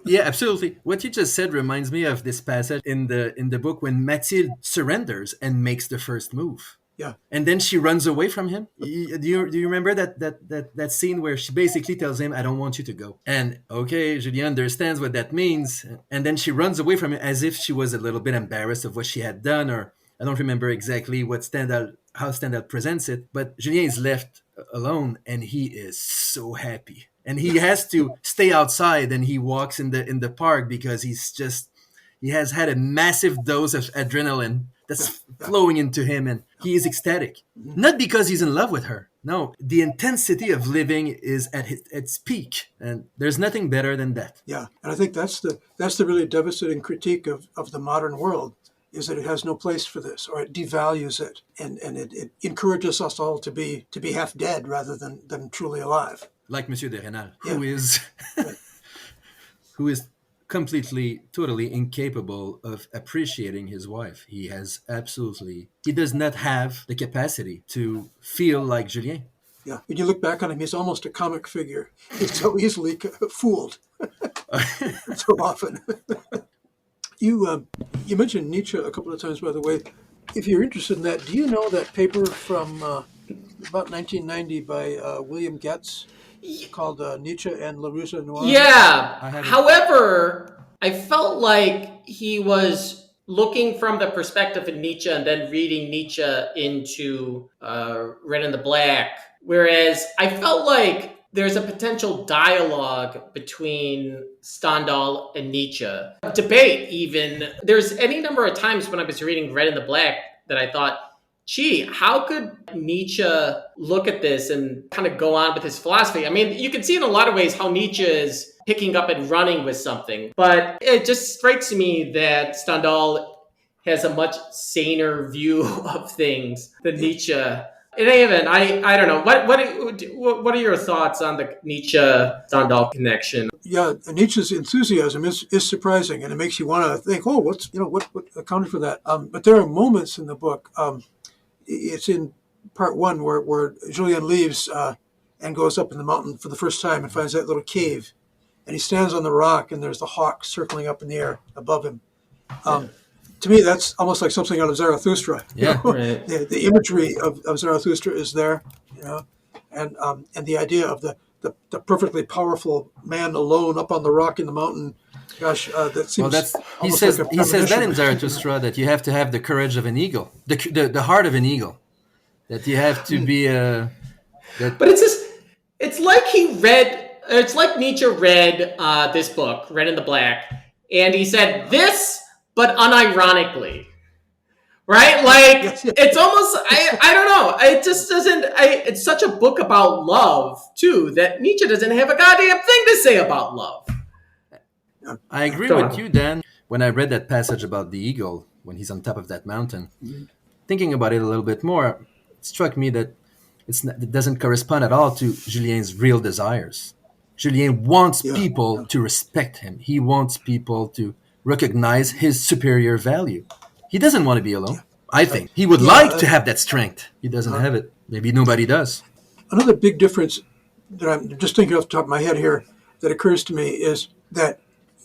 Yeah, absolutely. What you just said reminds me of this passage in the book when Mathilde surrenders and makes the first move. Yeah. And then she runs away from him. Do you remember that scene where she basically tells him, "I don't want you to go." And okay, Julien understands what that means, and then she runs away from him as if she was a little bit embarrassed of what she had done, or I don't remember exactly how Stendhal presents it, but Julien is left alone, and he is so happy, and he has to stay outside, and he walks in the park because he has had a massive dose of adrenaline that's flowing into him, and he is ecstatic. Not because he's in love with her. No, the intensity of living is at its peak, and there's nothing better than that. Yeah, and I think that's the really devastating critique of the modern world, is that it has no place for this, or it devalues it, and it encourages us all to be half dead rather than truly alive. Like Monsieur de Rênal, Yeah. who is completely, totally incapable of appreciating his wife. He does not have the capacity to feel like Julien. Yeah, when you look back on him, he's almost a comic figure. He's so easily fooled so often. You mentioned Nietzsche a couple of times, by the way. If you're interested in that, do you know that paper from about 1990 by William Getz called Nietzsche and La Rouge Noir? Yeah. However, I felt like he was looking from the perspective of Nietzsche and then reading Nietzsche into Red and the Black. Whereas I felt like there's a potential dialogue between Stendhal and Nietzsche. Debate, even. There's any number of times when I was reading Red and the Black that I thought, gee, how could Nietzsche look at this and kind of go on with his philosophy? I mean, you can see in a lot of ways how Nietzsche is picking up and running with something. But it just strikes me that Stendhal has a much saner view of things than Nietzsche. In any event, I don't know. What are your thoughts on the Nietzsche-Stendhal connection? Yeah, Nietzsche's enthusiasm is surprising, and it makes you want to think, oh, what accounted for that? But there are moments in the book. It's in part one where Julien leaves and goes up in the mountain for the first time and finds that little cave, and he stands on the rock, and there's the hawk circling up in the air above him. To me, that's almost like something out of Zarathustra. Yeah, right. The imagery of Zarathustra is there, and the idea of the perfectly powerful man alone up on the rock in the mountain. Gosh, that seems. Well, he says that in Zarathustra, that you have to have the courage of an eagle, the heart of an eagle, that you have to be. But it's like Nietzsche read this book, Red and the Black, and he said this, but unironically. Right? Like, Yes. it's almost, I don't know. It just doesn't, it's such a book about love, too, that Nietzsche doesn't have a goddamn thing to say about love. I agree with you, Dan. When I read that passage about the eagle, when he's on top of that mountain, thinking about it a little bit more, it struck me that it doesn't correspond at all to Julien's real desires. Julien wants people to respect him. He wants people to recognize his superior value. He doesn't want to be alone. I think he would like to have that strength. He doesn't have it. Maybe nobody does. Another big difference that I'm just thinking off the top of my head here that occurs to me is that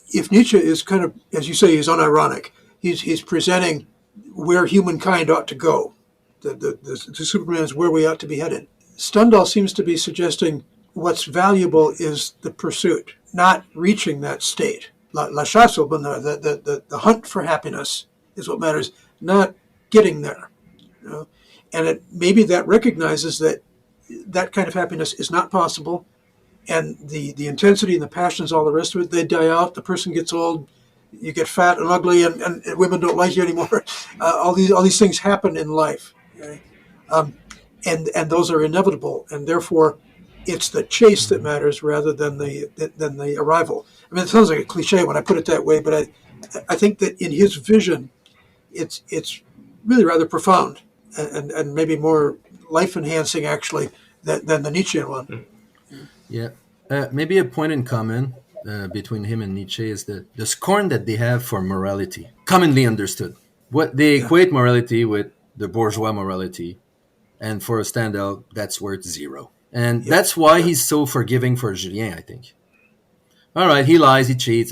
if Nietzsche is kind of, as you say, he's unironic. He's presenting where humankind ought to go. The Superman is where we ought to be headed. Stendhal seems to be suggesting what's valuable is the pursuit, not reaching that state. La chasse au bonheur, the hunt for happiness is what matters, not getting there. And maybe that recognizes that kind of happiness is not possible, and the intensity and the passions, all the rest of it, they die out. The person gets old, you get fat and ugly, and women don't like you anymore. All these things happen in life, okay? And those are inevitable, and therefore it's the chase that matters rather than the arrival. I mean, it sounds like a cliche when I put it that way, but I think that in his vision, it's really rather profound and maybe more life enhancing actually than the Nietzschean one. Yeah, maybe a point in common between him and Nietzsche is the scorn that they have for morality, commonly understood. What they equate morality with the bourgeois morality, And for Stendhal, that's worth 0. And Yep. that's why he's so forgiving for Julien, I think. All right, he lies, he cheats,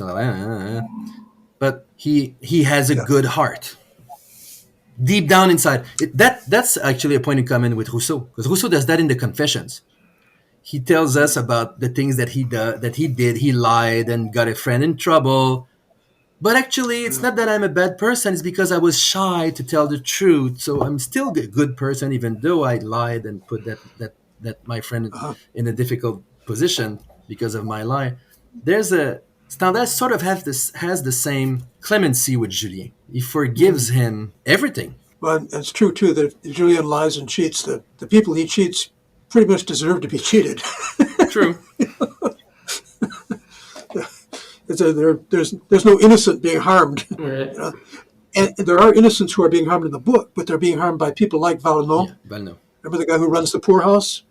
but he has a Yeah. good heart. Deep down inside. That's actually a point in common with Rousseau, because Rousseau does that in the Confessions. He tells us about the things that he did. He lied and got a friend in trouble. But actually, it's not that I'm a bad person. It's because I was shy to tell the truth. So I'm still a good person, even though I lied and put that my friend Uh-huh. in a difficult position because of my lie. There's a Stendhal sort of has the same clemency with Julien. He forgives him everything. But it's true too that if Julien lies and cheats, the people he cheats pretty much deserve to be cheated. True. There's no innocent being harmed. Right. You know? And there are innocents who are being harmed in the book, but they're being harmed by people like Valenod. Yeah, Valno. Remember the guy who runs the poorhouse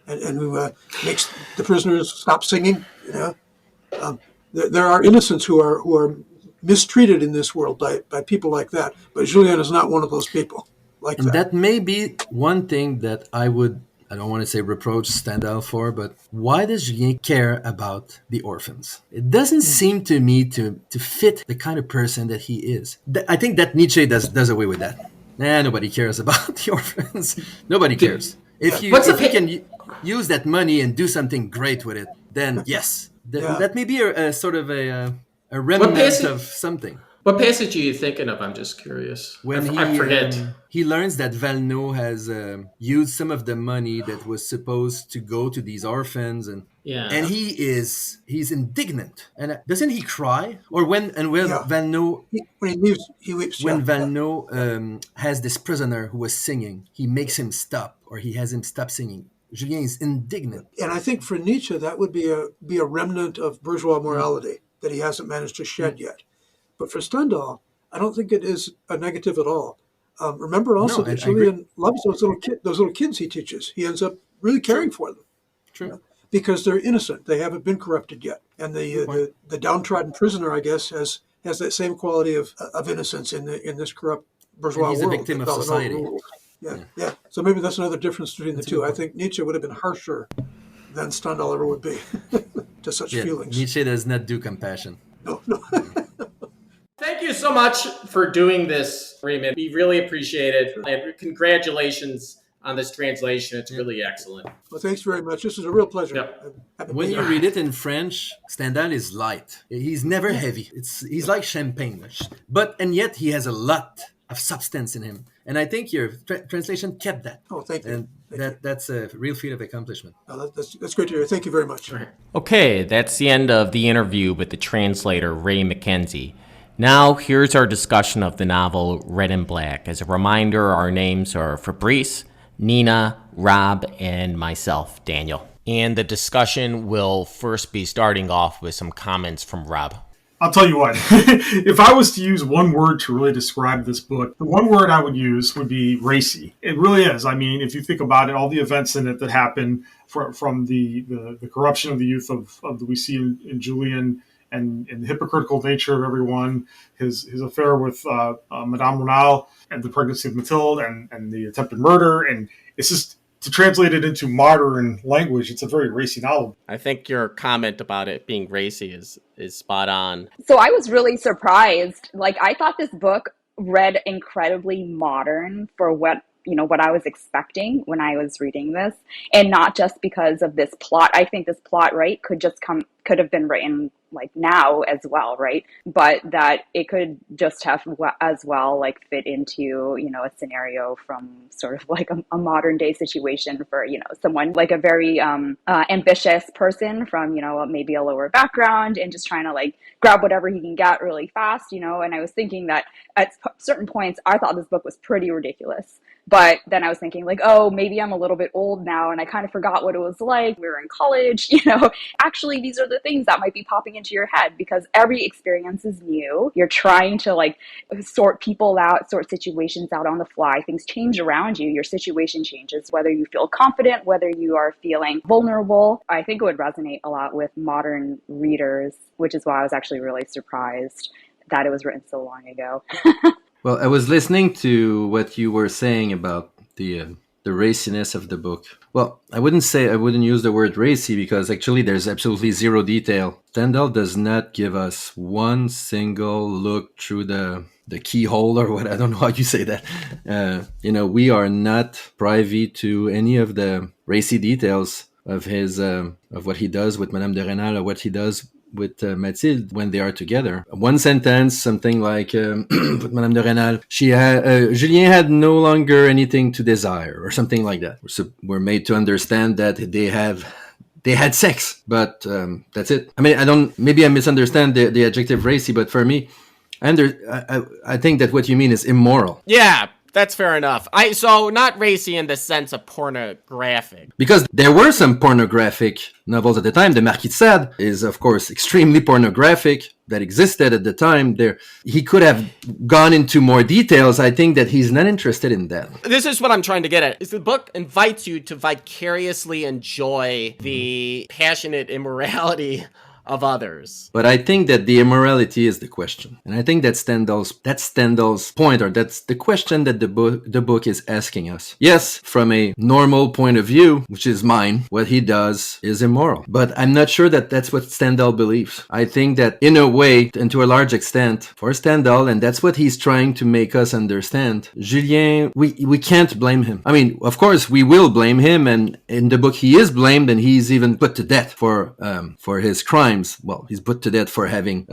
and who makes the prisoners stop singing? You know, there are innocents who are mistreated in this world by people like that. But Julien is not one of those people like And that. that may be one thing that I don't want to say reproach Stendhal for, but why does Julien care about the orphans? It doesn't seem to me to fit the kind of person that he is. I think that Nietzsche does away with that. Nobody cares about the orphans. Nobody cares. If you can use that money and do something great with it, then yes, that may be a sort of a remnant of something. What passage are you thinking of? I'm just curious. When I forget. He learns that Valno has used some of the money that was supposed to go to these orphans, and he's indignant. And doesn't he cry? Or when Valno When he leaves, he weeps. when Valno has this prisoner who was singing, he makes him stop, or he has him stop singing. Julien is indignant. And I think for Nietzsche, that would be a remnant of bourgeois morality that he hasn't managed to shed yet. But for Stendhal, I don't think it is a negative at all. Remember also that Julien loves those little kids he teaches. He ends up really caring for them. True. Because they're innocent. They haven't been corrupted yet. And the downtrodden prisoner, I guess, has that same quality of innocence in this corrupt bourgeois world. He's a victim of society. Yeah. So maybe that's another difference between the two. I think Nietzsche would have been harsher than Stendhal ever would be to such feelings. Nietzsche does not do compassion. No. Thank you so much for doing this, Raymond. We really appreciate it. And congratulations on this translation. It's really excellent. Well, thanks very much. This is a real pleasure. Yep. When you read it in French, Stendhal is light. He's never heavy. He's like champagne, and yet he has a lot of substance in him. And I think your translation kept that. Oh, thank you. And that's a real feat of accomplishment. Oh, that's great to hear. Thank you very much. Okay, that's the end of the interview with the translator, Ray MacKenzie. Now, here's our discussion of the novel Red and Black. As a reminder, our names are Fabrice, Nina, Rob, and myself, Daniel. And the discussion will first be starting off with some comments from Rob. I'll tell you what, if I was to use one word to really describe this book, the one word I would use would be racy. It really is. I mean, if you think about it, all the events in it that happen from the corruption of the youth of we see in Julien, and the hypocritical nature of everyone, his affair with Madame Renal, and the pregnancy of Mathilde, and the attempted murder, and it's just, to translate it into modern language, it's a very racy novel. I think your comment about it being racy is spot on. So I was really surprised. Like, I thought this book read incredibly modern for what I was expecting when I was reading this, and not just because of this plot. I think this plot, right, could have been written like now as well, right? But that it could just have as well like fit into, a scenario from sort of like a modern day situation for, someone like a very ambitious person from, maybe a lower background and just trying to like grab whatever he can get really fast, and I was thinking that at certain points, I thought this book was pretty ridiculous. But then I was thinking like, oh, maybe I'm a little bit old now and I kind of forgot what it was like. We were in college, Actually, these are the things that might be popping into your head because every experience is new. You're trying to like sort people out, sort situations out on the fly. Things change around you. Your situation changes, whether you feel confident, whether you are feeling vulnerable. I think it would resonate a lot with modern readers, which is why I was actually really surprised that it was written so long ago. Well, I was listening to what you were saying about the the raciness of the book. Well, I wouldn't use the word racy because actually there's absolutely zero detail. Stendhal does not give us one single look through the keyhole or what, I don't know how you say that. We are not privy to any of the racy details of his of what he does with Madame de Rênal or what he does with Mathilde when they are together. One sentence, something like with Madame de Rênal, Julien had no longer anything to desire, or something like that. So we're made to understand that they had sex, but that's it. I mean, maybe I misunderstand the adjective racy, but for me, I think that what you mean is immoral. Yeah, that's fair enough. So not racy in the sense of pornographic. Because there were some pornographic novels at the time. The Marquis de Sade is, of course, extremely pornographic, that existed at the time. He could have gone into more details. I think that he's not interested in that. This is what I'm trying to get at. Is the book invites you to vicariously enjoy the passionate immorality of others. But I think that the immorality is the question. And I think that's Stendhal's point, or that's the question that the book is asking us. Yes, from a normal point of view, which is mine, what he does is immoral. But I'm not sure that that's what Stendhal believes. I think that in a way, and to a large extent, for Stendhal, and that's what he's trying to make us understand, Julien, we can't blame him. I mean, of course, we will blame him, and in the book he is blamed, and he's even put to death for his crimes. Well, he's put to death for having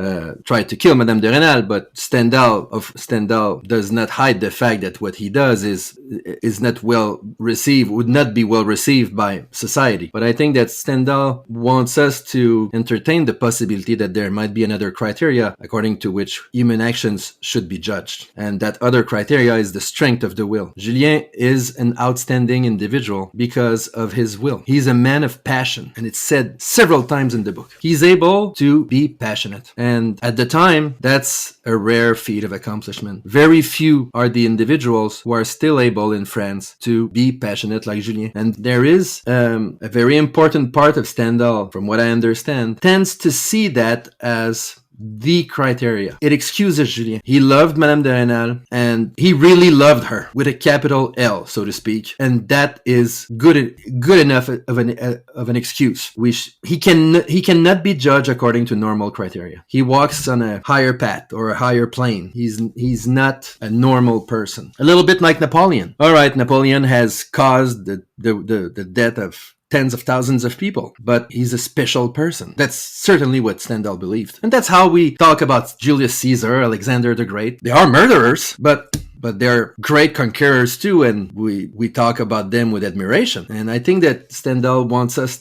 tried to kill Madame de Rênal, but Stendhal does not hide the fact that what he does is not well received, would not be well received by society. But I think that Stendhal wants us to entertain the possibility that there might be another criteria according to which human actions should be judged. And that other criteria is the strength of the will. Julien is an outstanding individual because of his will. He's a man of passion, and it's said several times in the book. He's able to be passionate. And at the time, that's a rare feat of accomplishment. Very few are the individuals who are still able in France to be passionate like Julien. And there is a very important part of Stendhal, from what I understand, tends to see that as the criteria. It excuses Julien. He loved Madame de Rênal, and he really loved her with a capital L, so to speak. And that is good enough of an excuse. He cannot be judged according to normal criteria. He walks on a higher path or a higher plane. He's not a normal person. A little bit like Napoleon. All right, Napoleon has caused the death of tens of thousands of people, but he's a special person. That's certainly what Stendhal believed. And that's how we talk about Julius Caesar, Alexander the Great. They are murderers, but they're great conquerors too, and we talk about them with admiration. And I think that Stendhal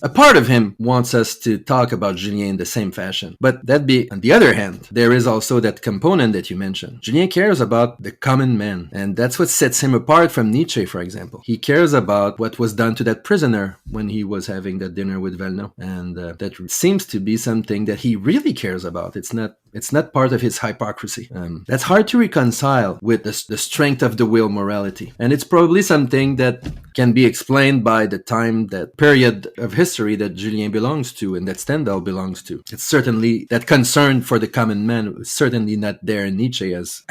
a part of him wants us to talk about Julien in the same fashion. But on the other hand, there is also that component that you mentioned. Julien cares about the common man, and that's what sets him apart from Nietzsche, for example. He cares about what was done to that prisoner when he was having that dinner with Valneau, and that seems to be something that he really cares about. It's not part of his hypocrisy. That's hard to reconcile with the strength of the will morality. And it's probably something that can be explained by the time, that period of history that Julien belongs to and that Stendhal belongs to. It's certainly that concern for the common man is certainly not there in Nietzsche, as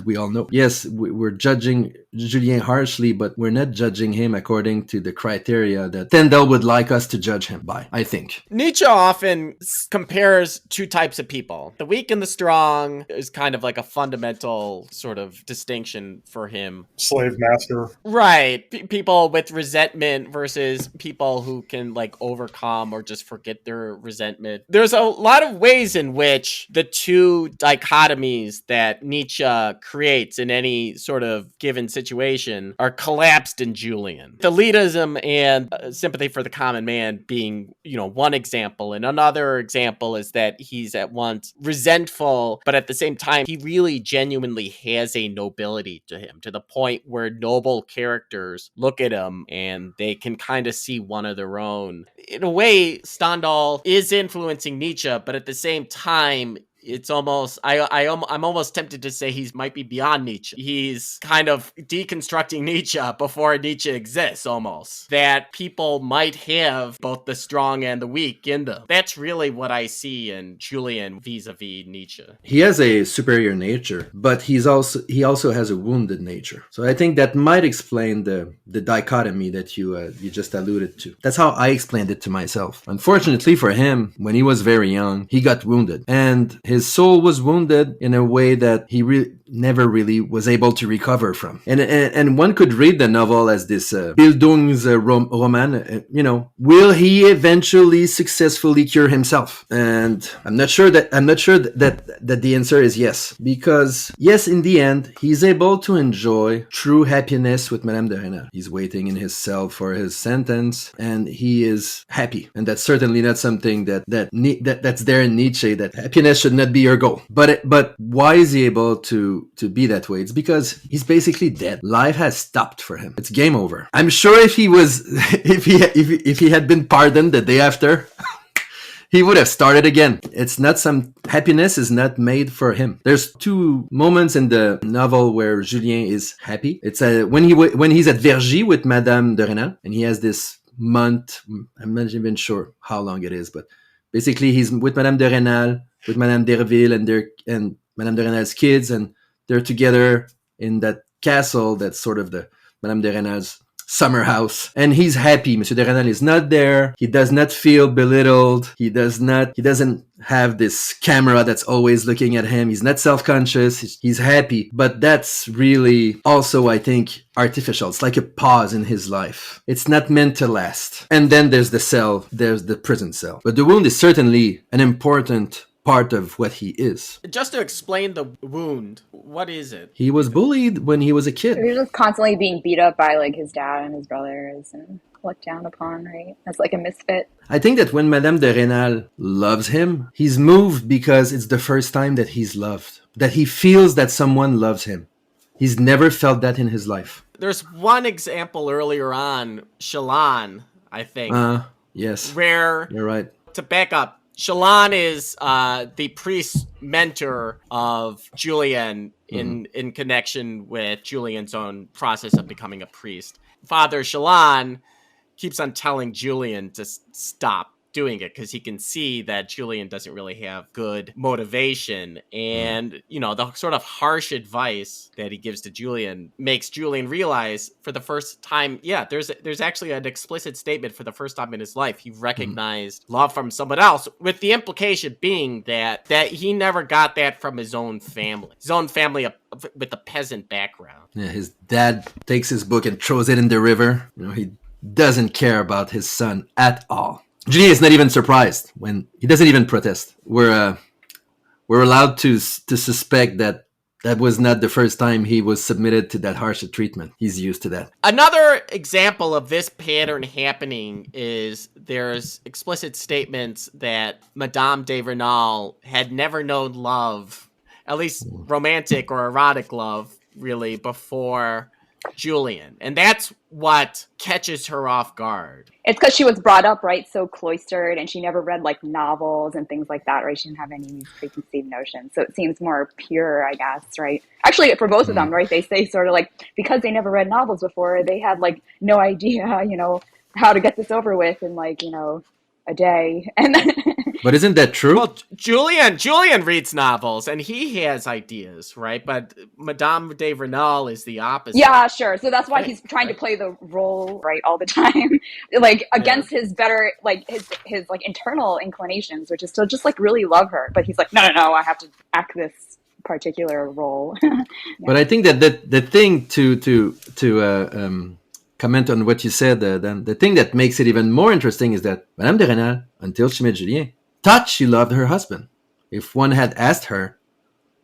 we all know. Yes, we're judging Julien harshly, but we're not judging him according to the criteria that Stendhal would like us to judge him by, I think. Nietzsche often compares two types of people. The weak and the strong is kind of like a fundamental sort of distinction for him. Slave master. Right. People with resentment versus people who can like overcome or just forget their resentment. There's a lot of ways in which the two dichotomies that Nietzsche creates in any sort of given situation are collapsed in Julien. The elitism and sympathy for the common man being, one example. And another example is that he's at once resentful, but at the same time, he really genuinely has a nobility to him, to the point where noble characters look at him and they can kind of see one of their own. In a way, Stendhal is influencing Nietzsche, but at the same time, it's almost I'm almost tempted to say he might be beyond Nietzsche. He's kind of deconstructing Nietzsche before Nietzsche exists, almost. That people might have both the strong and the weak in them. That's really what I see in Julian vis-a-vis Nietzsche. He has a superior nature, but he also has a wounded nature. So I think that might explain the dichotomy that you just alluded to. That's how I explained it to myself. Unfortunately for him, when he was very young, he got wounded, and his soul was wounded in a way that he never really was able to recover from. And one could read the novel as this Bildungsroman. Will he eventually successfully cure himself? And I'm not sure that the answer is yes, because yes, in the end, he's able to enjoy true happiness with Madame de Rênal. He's waiting in his cell for his sentence, and he is happy. And that's certainly not something that's there in Nietzsche. That happiness should not be your goal. But why is he able to be that way? It's because he's basically dead. Life has stopped for him. It's game over. I'm sure if he had been pardoned the day after, he would have started again. It's not happiness is not made for him. There's two moments in the novel where Julien is happy. It's when he's at Vergy with Madame de Rênal, and he has this month. I'm not even sure how long it is, but basically he's with Madame de Rênal, with Madame d'Herville and Madame de Rênal's kids, and they're together in that castle that's sort of the Madame de Rênal's summer house, and he's happy. Monsieur de Rênal is not there. He does not feel belittled. He doesn't have this camera that's always looking at him. He's not self-conscious. He's happy. But that's really also, I think, artificial. It's like a pause in his life. It's not meant to last. And then there's the prison cell. But the wound is certainly an important part of what he is. Just to explain the wound, what is it? He was bullied when he was a kid. He was just constantly being beat up by like his dad and his brothers and looked down upon, right? As like a misfit. I think that when Madame de Rênal loves him, he's moved because it's the first time that he's loved. That he feels that someone loves him. He's never felt that in his life. There's one example earlier on, Shallan, I think. Yes. Where, you're right. To back up, Shallan is the priest mentor of Julien in connection with Julien's own process of becoming a priest. Father Shallan keeps on telling Julien to stop doing it because he can see that Julien doesn't really have good motivation. And, the sort of harsh advice that he gives to Julien makes Julien realize for the first time, there's actually an explicit statement for the first time in his life. He recognized love from someone else, with the implication being that he never got that from his own family. His own family with a peasant background. Yeah, his dad takes his book and throws it in the river. He doesn't care about his son at all. Julien is not even surprised when he doesn't even protest. We're allowed to suspect that was not the first time he was submitted to that harsh treatment. He's used to that. Another example of this pattern happening is there's explicit statements that Madame de Rênal had never known love, at least romantic or erotic love, really, before Julien. And that's what catches her off guard. It's because she was brought up, right, so cloistered, and she never read like novels and things like that, right? She didn't have any preconceived notions. So it seems more pure, I guess, right? Actually, for both of them, right, they say sort of like, because they never read novels before, they had like no idea, how to get this over with in like, a day. And but isn't that true? Well, Julien reads novels and he has ideas, right? But Madame de Rênal is the opposite. Yeah, sure. So that's why he's trying to play the role, right, all the time, like against his better, like his like internal inclinations, which is to just like really love her. But he's like, no, I have to act this particular role. Yeah. But I think that the thing to comment on what you said, then the thing that makes it even more interesting is that Madame de Rênal, until she met Julien, thought she loved her husband. If one had asked her,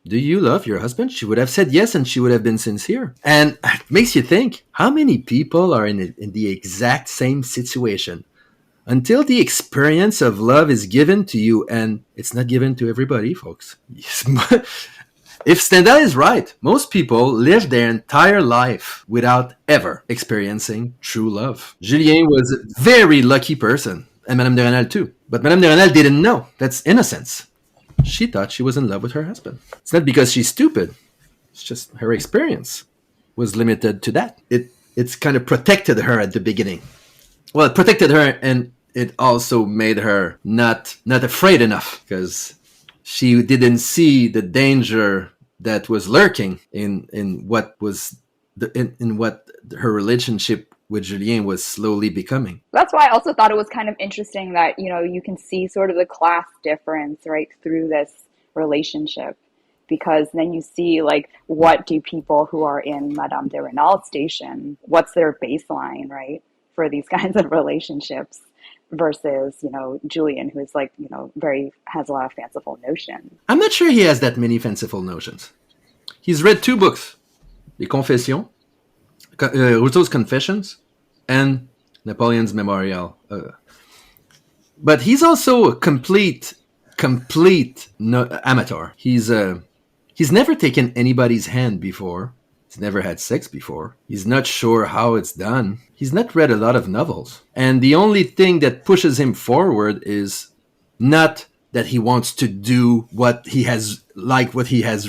do you love your husband? She would have said yes, and she would have been sincere. And it makes you think, how many people are in the exact same situation? Until the experience of love is given to you, and it's not given to everybody, folks. If Stendhal is right, most people live their entire life without ever experiencing true love. Julien was a very lucky person, and Madame de Rênal too. But Madame de Rênal didn't know. That's innocence. she thought she was in love with her husband. It's not because she's stupid. It's just her experience was limited to that. It's kind of protected her at the beginning. Well, it protected her, and it also made her not afraid enough, because she didn't see the danger that was lurking in what was in what her relationship with Julien was slowly becoming. That's why I also thought it was kind of interesting that, you can see sort of the class difference right through this relationship, because then you see like, what do people who are in Madame de Renal's station, what's their baseline, right, for these kinds of relationships versus, Julien, who is like, has a lot of fanciful notions. I'm not sure he has that many fanciful notions. He's read 2 books, Les Confessions, Rousseau's Confessions, and Napoleon's Memorial. But he's also a complete amateur. He's never taken anybody's hand before. He's never had sex before. He's not sure how it's done. He's not read a lot of novels. And the only thing that pushes him forward is not that he wants to do what he has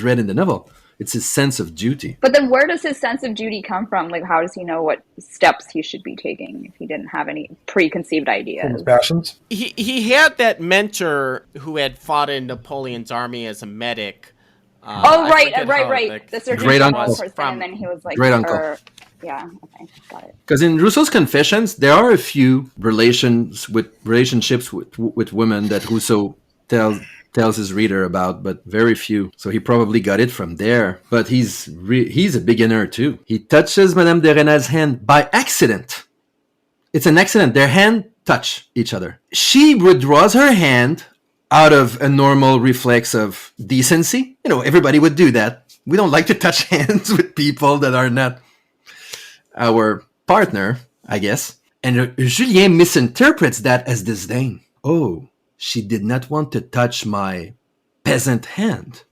read in the novel. It's his sense of duty. But then where does his sense of duty come from? Like, how does he know what steps he should be taking if he didn't have any preconceived ideas? From his passions. He had that mentor who had fought in Napoleon's army as a medic. Right. The Surgeon Great General uncle. person, and then he was like, Great uncle. Yeah, okay, got it. Because in Rousseau's Confessions, there are a few relationships with women that Rousseau tells his reader about, but very few. So he probably got it from there. But he's a beginner too. He touches Madame de Renal's hand by accident. It's an accident. Their hand touch each other. She withdraws her hand out of a normal reflex of decency. Everybody would do that. We don't like to touch hands with people that are not our partner, I guess. And Julien misinterprets that as disdain. Oh, she did not want to touch my peasant hand.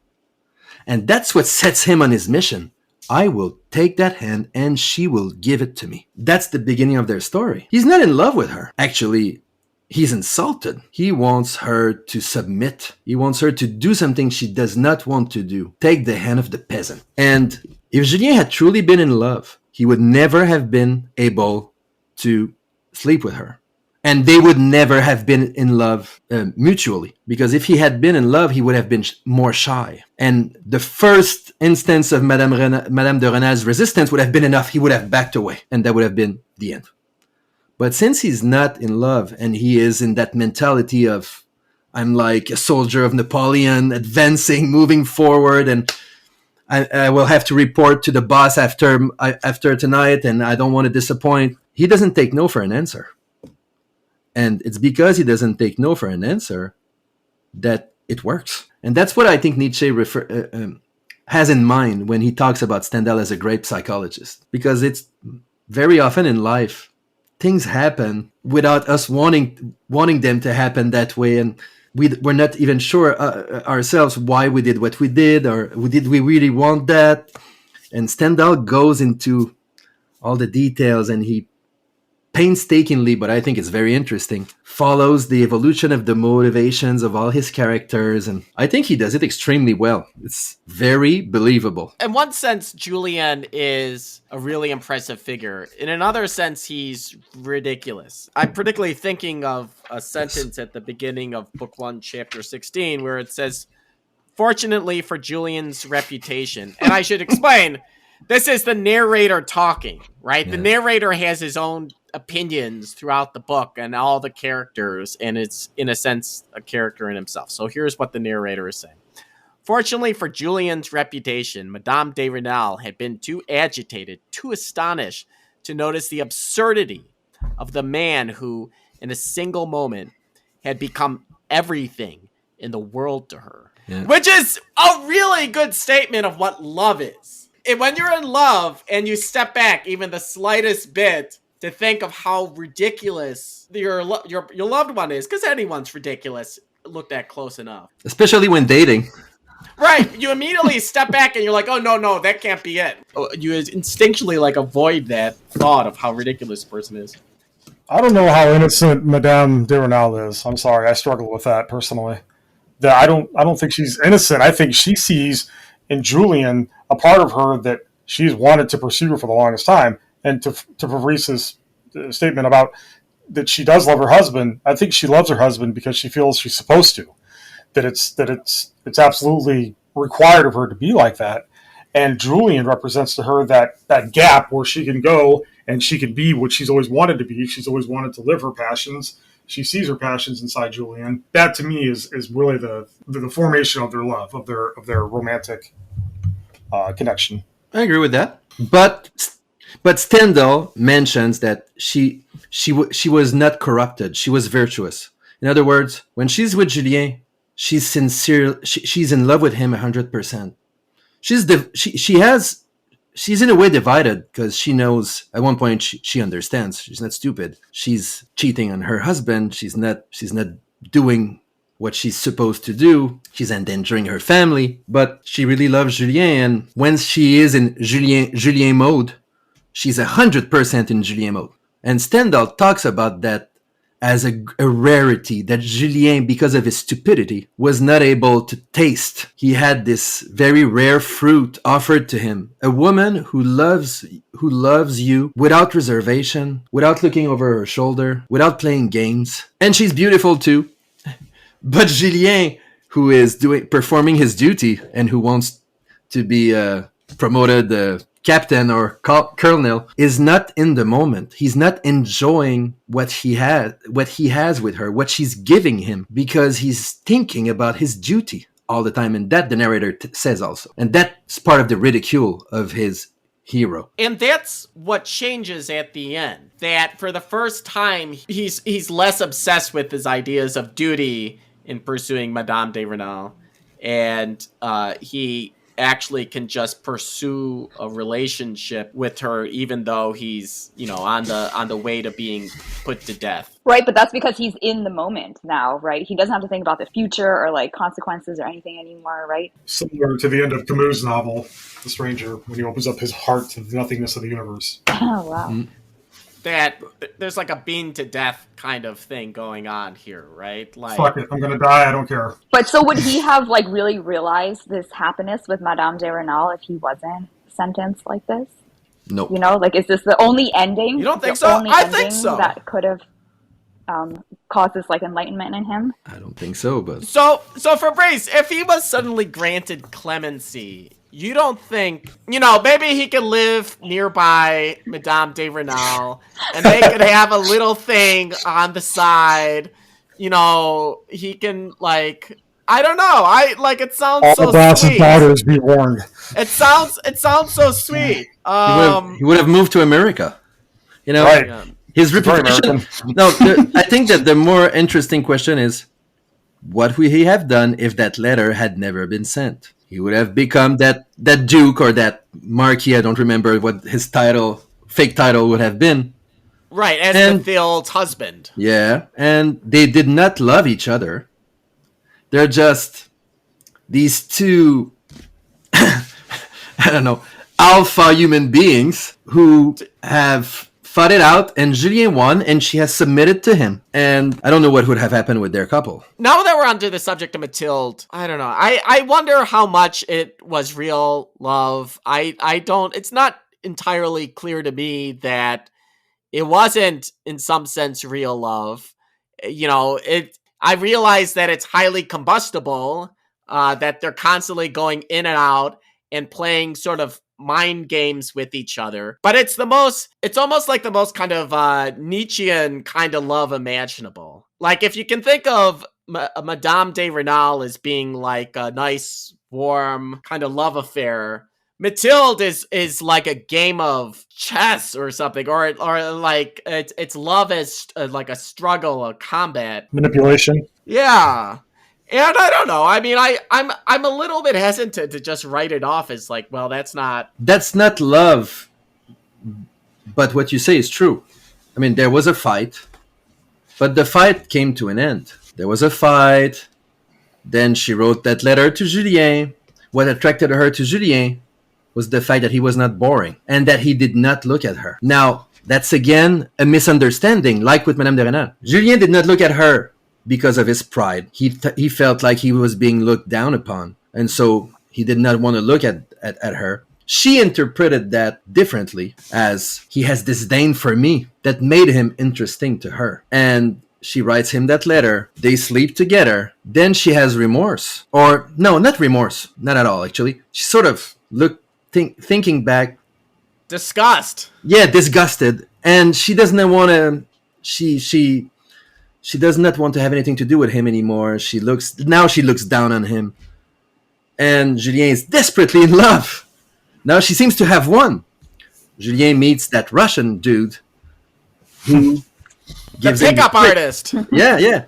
And that's what sets him on his mission. I will take that hand and she will give it to me. That's the beginning of their story. He's not in love with her. Actually, he's insulted. He wants her to submit. He wants her to do something she does not want to do. Take the hand of the peasant. And if Julien had truly been in love, he would never have been able to sleep with her. And they would never have been in love mutually. Because if he had been in love, he would have been more shy. And the first instance of Madame de Renal's resistance would have been enough. He would have backed away. And that would have been the end. But since he's not in love and he is in that mentality of, I'm like a soldier of Napoleon, advancing, moving forward, and I will have to report to the boss after tonight, and I don't want to disappoint. He doesn't take no for an answer. And it's because he doesn't take no for an answer that it works. And that's what I think Nietzsche has in mind when he talks about Stendhal as a great psychologist. Because it's very often in life, things happen without us wanting them to happen that way. And we're not even sure ourselves why we did what we did, or did we really want that? And Stendhal goes into all the details, and he painstakingly, but I think it's very interesting, follows the evolution of the motivations of all his characters, and I think he does it extremely well. It's very believable. In one sense, Julien is a really impressive figure. In another sense, he's ridiculous. I'm particularly thinking of a sentence at the beginning of Book 1, Chapter 16, where it says, "Fortunately for Julien's reputation," and I should explain, this is the narrator talking, right? Yeah. The narrator has his own opinions throughout the book and all the characters, and it's, in a sense, a character in himself. So here's what the narrator is saying. Fortunately for Julien's reputation, Madame de Renal had been too agitated, too astonished to notice the absurdity of the man who, in a single moment, had become everything in the world to her. Yeah. Which is a really good statement of what love is. And when you're in love and you step back even the slightest bit to think of how ridiculous your loved one is, because anyone's ridiculous looked at close enough. Especially when dating. Right. You immediately step back and you're like, oh, no, that can't be it. You instinctually avoid that thought of how ridiculous a person is. I don't know how innocent Madame de Renal is. I'm sorry. I struggle with that personally. that I don't think she's innocent. I think she sees in Julian a part of her that she's wanted to pursue for the longest time. And to Fabrice's statement about that she does love her husband, I think she loves her husband because she feels she's supposed to. That it's absolutely required of her to be like that. And Julian represents to her that gap where she can go and she can be what she's always wanted to be. She's always wanted to live her passions. She sees her passions inside Julian. That to me is really the formation of their love, of their romantic connection. I agree with that. But Stendhal mentions that she was not corrupted. She was virtuous. In other words, when she's with Julien, she's sincere. She's in love with him 100%. She's in a way divided because she knows at one point she understands. She's not stupid. She's cheating on her husband. She's not doing what she's supposed to do. She's endangering her family, but she really loves Julien. And when she is in Julien mode, she's 100% in Julien mode. And Stendhal talks about that as a rarity, that Julien, because of his stupidity, was not able to taste. He had this very rare fruit offered to him. A woman who loves you without reservation, without looking over her shoulder, without playing games. And she's beautiful too. But Julien, who is performing his duty and who wants to be promoted captain or colonel, is not in the moment. He's not enjoying what he has with her, what she's giving him, because he's thinking about his duty all the time. And that the narrator says also. And that's part of the ridicule of his hero. And that's what changes at the end. That for the first time, he's less obsessed with his ideas of duty in pursuing Madame de Renal. And he actually can just pursue a relationship with her, even though he's, on the way to being put to death. Right, but that's because he's in the moment now, right? He doesn't have to think about the future or like consequences or anything anymore, right? Similar to the end of Camus' novel, The Stranger, when he opens up his heart to the nothingness of the universe. Oh, wow. Mm-hmm. That there's like a being to death kind of thing going on here, right? Like, fuck it, I'm gonna die, I don't care. But so would he have like really realized this happiness with Madame de Renal if he wasn't sentenced like this? Nope. Is this the only ending? You don't think so? I think so. That could have caused this like enlightenment in him? I don't think so, but so Fabrice, if he was suddenly granted clemency, you don't think, maybe he could live nearby Madame de Renal and they could have a little thing on the side. He can, I don't know. It sounds all so the boss's sweet. daughters be warned. It sounds so sweet. he would have moved to America. Right. His reputation. I think that the more interesting question is, what would he have done if that letter had never been sent? He would have become that duke or that marquis. I don't remember what his fake title would have been. Right, as Mathilde's husband. Yeah, and they did not love each other. They're just these two, I don't know, alpha human beings who have fought it out, and Julien won, and she has submitted to him. And I don't know what would have happened with their couple. Now that we're onto the subject of Mathilde, I don't know. I wonder how much it was real love. It's not entirely clear to me that it wasn't, in some sense, real love. I realize that it's highly combustible, that they're constantly going in and out and playing sort of mind games with each other. But it's almost like the most kind of Nietzschean kind of love imaginable. Like, if you can think of Madame de Renal as being like a nice, warm kind of love affair, Mathilde is like a game of chess or something, or like it's love as like a struggle, a combat, manipulation. Yeah. And I don't know. I mean, I'm a little bit hesitant to just write it off as like, well, that's not love. But what you say is true. I mean, there was a fight, but the fight came to an end. There was a fight. Then she wrote that letter to Julien. What attracted her to Julien was the fact that he was not boring and that he did not look at her. Now, that's again a misunderstanding, like with Madame de Renal. Julien did not look at her because of his pride. He felt like he was being looked down upon, and so he did not want to look at her. She interpreted that differently, as he has disdain for me. That made him interesting to her. And she writes him that letter. They sleep together. Then she has remorse. Or, no, not remorse. Not at all, actually. She sort of thinking back. Disgust. Yeah, disgusted. And she doesn't want to... She does not want to have anything to do with him anymore. She looks down on him. And Julien is desperately in love. Now she seems to have won. Julien meets that Russian dude who gives the pickup artist. Yeah.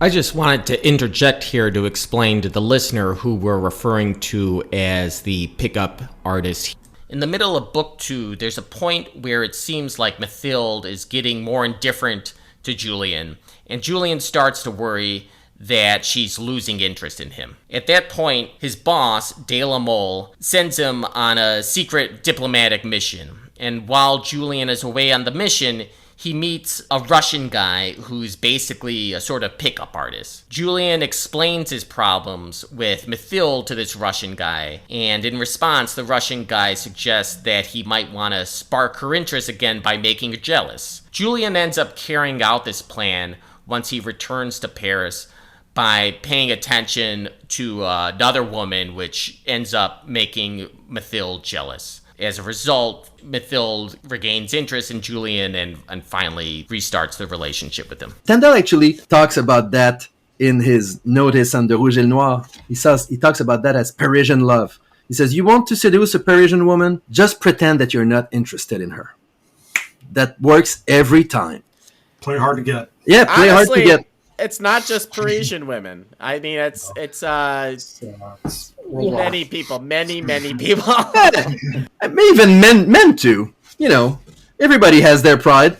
I just wanted to interject here to explain to the listener who we're referring to as the pickup artist. In the middle of book 2, there's a point where it seems like Mathilde is getting more indifferent to Julien, and Julien starts to worry that she's losing interest in him. At that point, his boss, De La Mole, sends him on a secret diplomatic mission. And while Julien is away on the mission, he meets a Russian guy who's basically a sort of pickup artist. Julien explains his problems with Mathilde to this Russian guy, and in response, the Russian guy suggests that he might want to spark her interest again by making her jealous. Julien ends up carrying out this plan once he returns to Paris by paying attention to another woman, which ends up making Mathilde jealous. As a result, Mathilde regains interest in Julien and finally restarts the relationship with him. Stendhal actually talks about that in his notice on the Rouge et Noir. He talks about that as Parisian love. He says, you want to seduce a Parisian woman? Just pretend that you're not interested in her. That works every time. Play hard to get. Yeah, play hard to get. It's not just Parisian women. I mean, it's many people, many people. Even men too. You know, everybody has their pride.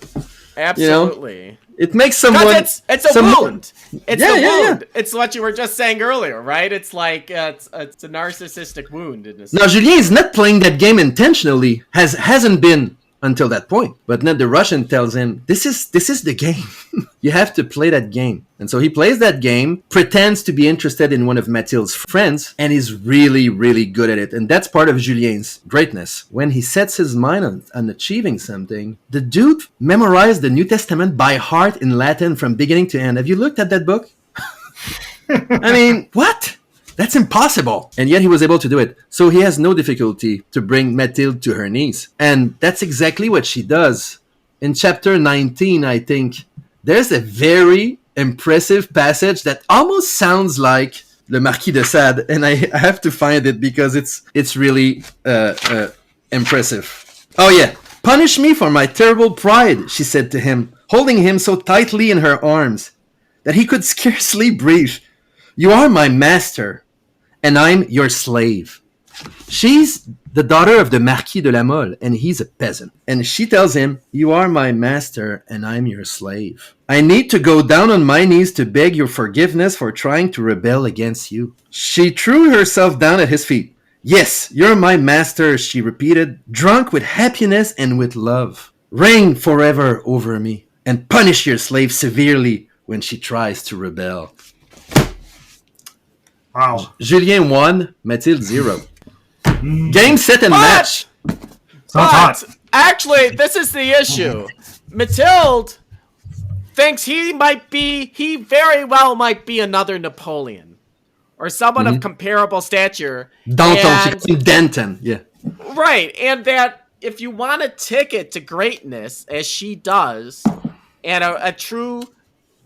Absolutely. You know? It makes someone. It's a wound. It's a wound. Yeah. It's what you were just saying earlier, right? It's like it's a narcissistic wound. In this. Now, Julien is not playing that game intentionally. Hasn't been until that point. But then the Russian tells him, this is the game. You have to play that game. And so he plays that game, pretends to be interested in one of Mathilde's friends, and is really, really good at it. And that's part of Julien's greatness. When he sets his mind on achieving something, the dude memorized the New Testament by heart in Latin from beginning to end. Have you looked at that book? I mean, what? That's impossible. And yet he was able to do it. So he has no difficulty to bring Mathilde to her knees. And that's exactly what she does. In chapter 19, I think, there's a very impressive passage that almost sounds like Le Marquis de Sade. And I have to find it because it's really impressive. Oh yeah. Punish me for my terrible pride, she said to him, holding him so tightly in her arms that he could scarcely breathe. You are my master, and I'm your slave. She's the daughter of the Marquis de la Mole, and he's a peasant. And she tells him, you are my master, and I'm your slave. I need to go down on my knees to beg your forgiveness for trying to rebel against you. She threw herself down at his feet. Yes, you're my master, she repeated, drunk with happiness and with love. Reign forever over me, and punish your slave severely when she tries to rebel. Wow. Julien 1, Mathilde 0. Game, set, and match. Sounds hot. Actually, this is the issue. Mathilde thinks he very well might be another Napoleon. Or someone of comparable stature. Danton, yeah. Right, and that if you want a ticket to greatness, as she does, and a true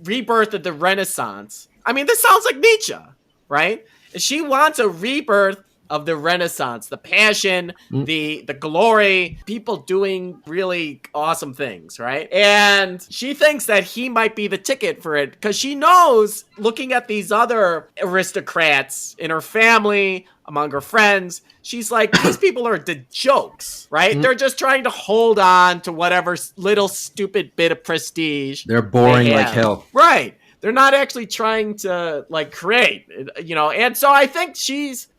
rebirth of the Renaissance, I mean, this sounds like Nietzsche. Right? She wants a rebirth of the Renaissance, the passion, the glory, people doing really awesome things, right? And she thinks that he might be the ticket for it because she knows, looking at these other aristocrats in her family, among her friends, she's like, these people are the jokes, right? They're just trying to hold on to whatever little stupid bit of prestige. They're boring like hell. Right. They're not actually trying to, like, create, you know? And so I think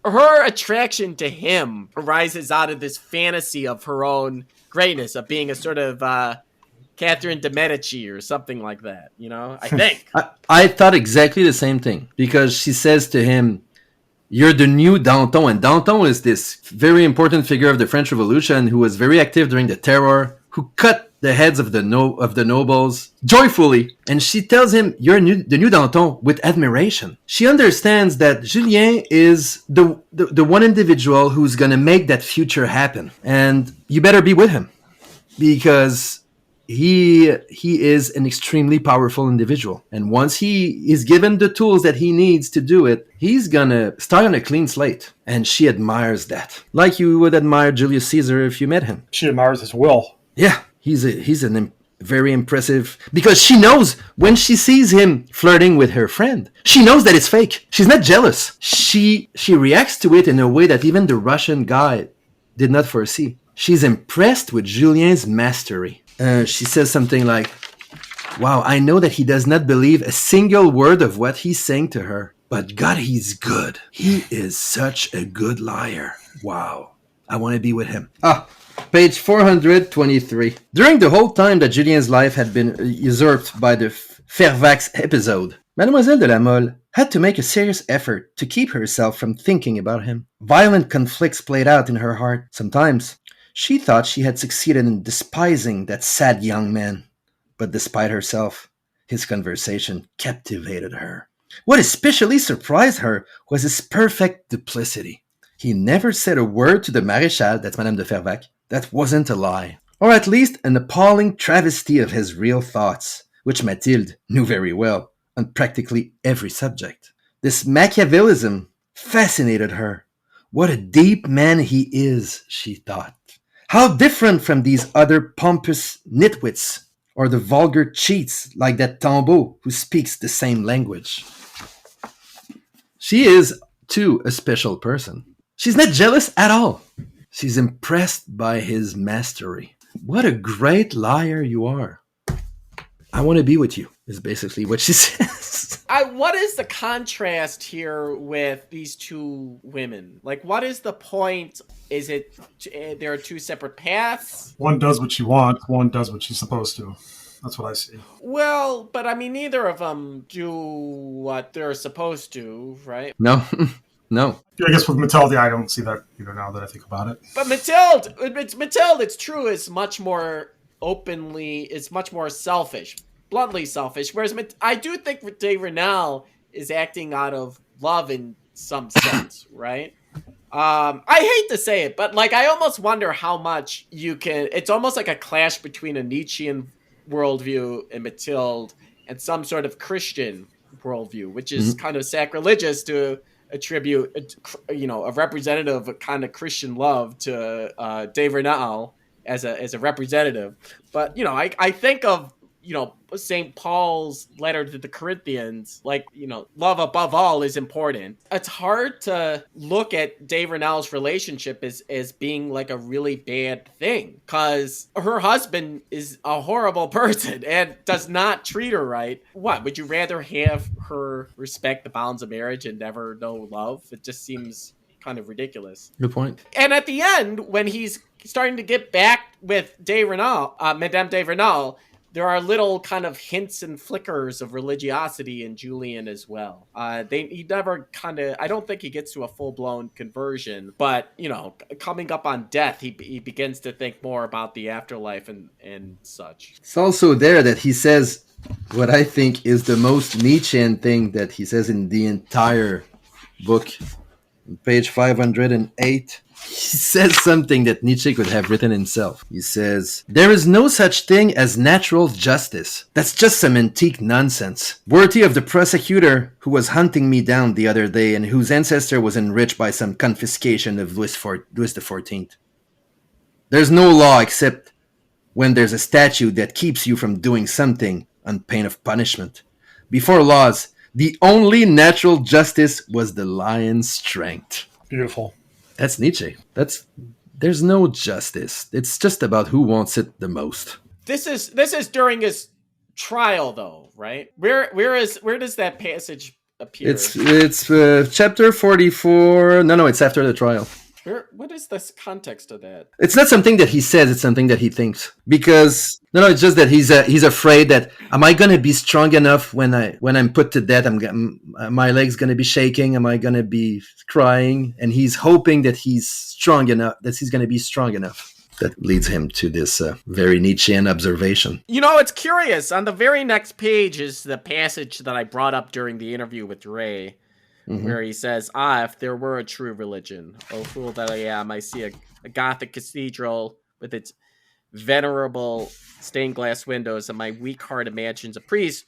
her attraction to him arises out of this fantasy of her own greatness, of being a sort of Catherine de Medici or something like that, I think. I thought exactly the same thing, because she says to him, "You're the new Danton." And Danton is this very important figure of the French Revolution who was very active during the Terror, who cut the heads of the nobles joyfully. And she tells him, "You're the new Danton," with admiration. She understands that Julien is the one individual who's going to make that future happen. And you better be with him, because he is an extremely powerful individual. And once he is given the tools that he needs to do it, he's gonna start on a clean slate. And she admires that. Like you would admire Julius Caesar if you met him. She admires his will. Yeah, he's very impressive, because she knows when she sees him flirting with her friend, she knows that it's fake. She's not jealous. She reacts to it in a way that even the Russian guy did not foresee. She's impressed with Julien's mastery. She says something like, "Wow, I know that he does not believe a single word of what he's saying to her, but God, he's good. He is such a good liar. Wow, I want to be with him." Page 423. During the whole time that Julien's life had been usurped by the Fervax episode, Mademoiselle de la Mole had to make a serious effort to keep herself from thinking about him. Violent conflicts played out in her heart. Sometimes she thought she had succeeded in despising that sad young man, but despite herself, his conversation captivated her. What especially surprised her was his perfect duplicity. He never said a word to the Maréchal, that's Madame de Fervac, that wasn't a lie, or at least an appalling travesty of his real thoughts, which Mathilde knew very well on practically every subject. This Machiavellism fascinated her. What a deep man he is, she thought. How different from these other pompous nitwits, or the vulgar cheats like that Tambo who speaks the same language. She is, too, a special person. She's not jealous at all. She's impressed by his mastery. What a great liar you are. I want to be with you, is basically what she says. What is the contrast here with these two women? Like, what is the point? Is it there are two separate paths? One does what she wants, one does what she's supposed to. That's what I see. Well, but I mean, neither of them do what they're supposed to, right? No, no. I guess with Mathilde, I don't see that either now that I think about it. But Mathilde, it's true, is much more openly, is much more selfish, bluntly selfish. Whereas I do think de Renal is acting out of love in some sense, right? I hate to say it, but like I almost wonder how much you can. It's almost like a clash between a Nietzschean worldview in Mathilde and some sort of Christian worldview, which is kind of sacrilegious to attribute, a representative of kind of Christian love to de Renal as a representative. But I think of St. Paul's letter to the Corinthians, like, love above all is important. It's hard to look at de Renal's relationship as being like a really bad thing, because her husband is a horrible person and does not treat her right. What, would you rather have her respect the bounds of marriage and never know love? It just seems kind of ridiculous. Good point. And at the end, when he's starting to get back with de Renal, Madame de Renal, there are little kind of hints and flickers of religiosity in Julian as well. He never I don't think he gets to a full-blown conversion, but, coming up on death, he begins to think more about the afterlife and such. It's also there that he says what I think is the most Nietzschean thing that he says in the entire book. On page 508. He says something that Nietzsche could have written himself. He says, "There is no such thing as natural justice. That's just some antique nonsense, worthy of the prosecutor who was hunting me down the other day and whose ancestor was enriched by some confiscation of Louis XIV. There's no law except when there's a statute that keeps you from doing something on pain of punishment. Before laws, the only natural justice was the lion's strength." Beautiful. That's Nietzsche. There's no justice. It's just about who wants it the most. This is during his trial, though, right? Where does that passage appear? It's chapter 44. No, it's after the trial. What is this context of that? It's not something that he says, it's something that he thinks. Because no, it's just that he's afraid that am I going to be strong enough when I'm put to death? My leg's going to be shaking. Am I going to be crying? And he's hoping that he's strong enough. That he's going to be strong enough. That leads him to this very Nietzschean observation. You know, it's curious. On the very next page is the passage that I brought up during the interview with Ray. Where he says, if there were a true religion, oh fool that I am, I see a Gothic cathedral with its venerable stained glass windows, and my weak heart imagines a priest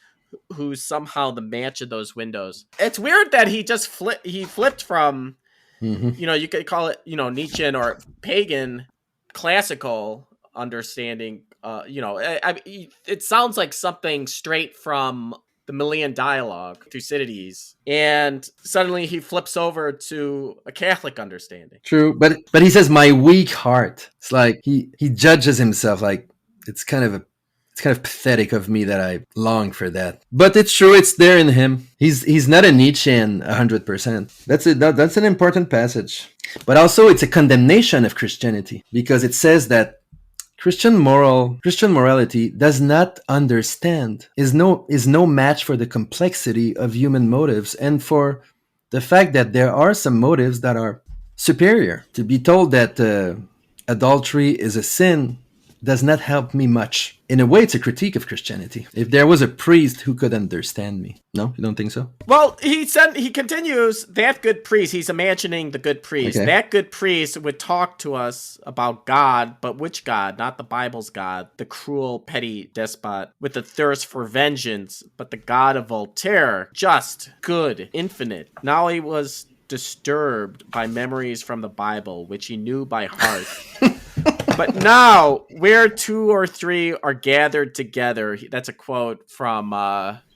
who's somehow the match of those windows. It's weird that he just flipped from, you could call it, Nietzschean or pagan classical understanding. It sounds like something straight from the Million Dialogue, Thucydides, and suddenly he flips over to a Catholic understanding. True, but he says my weak heart. It's like he judges himself like it's kind of pathetic of me that I long for that. But it's true, it's there in him. He's not a Nietzschean 100%. That's an important passage. But also it's a condemnation of Christianity because it says that Christian morality does not understand, is no match for the complexity of human motives and for the fact that there are some motives that are superior. To be told that adultery is a sin does not help me much. In a way, it's a critique of Christianity. If there was a priest who could understand me. No, you don't think so? Well, he continues, that good priest, he's imagining the good priest. Okay. That good priest would talk to us about God, but which God? Not the Bible's God, the cruel, petty despot with a thirst for vengeance, but the God of Voltaire, just, good, infinite. Now he was disturbed by memories from the Bible, which he knew by heart. But now, where two or three are gathered together, that's a quote from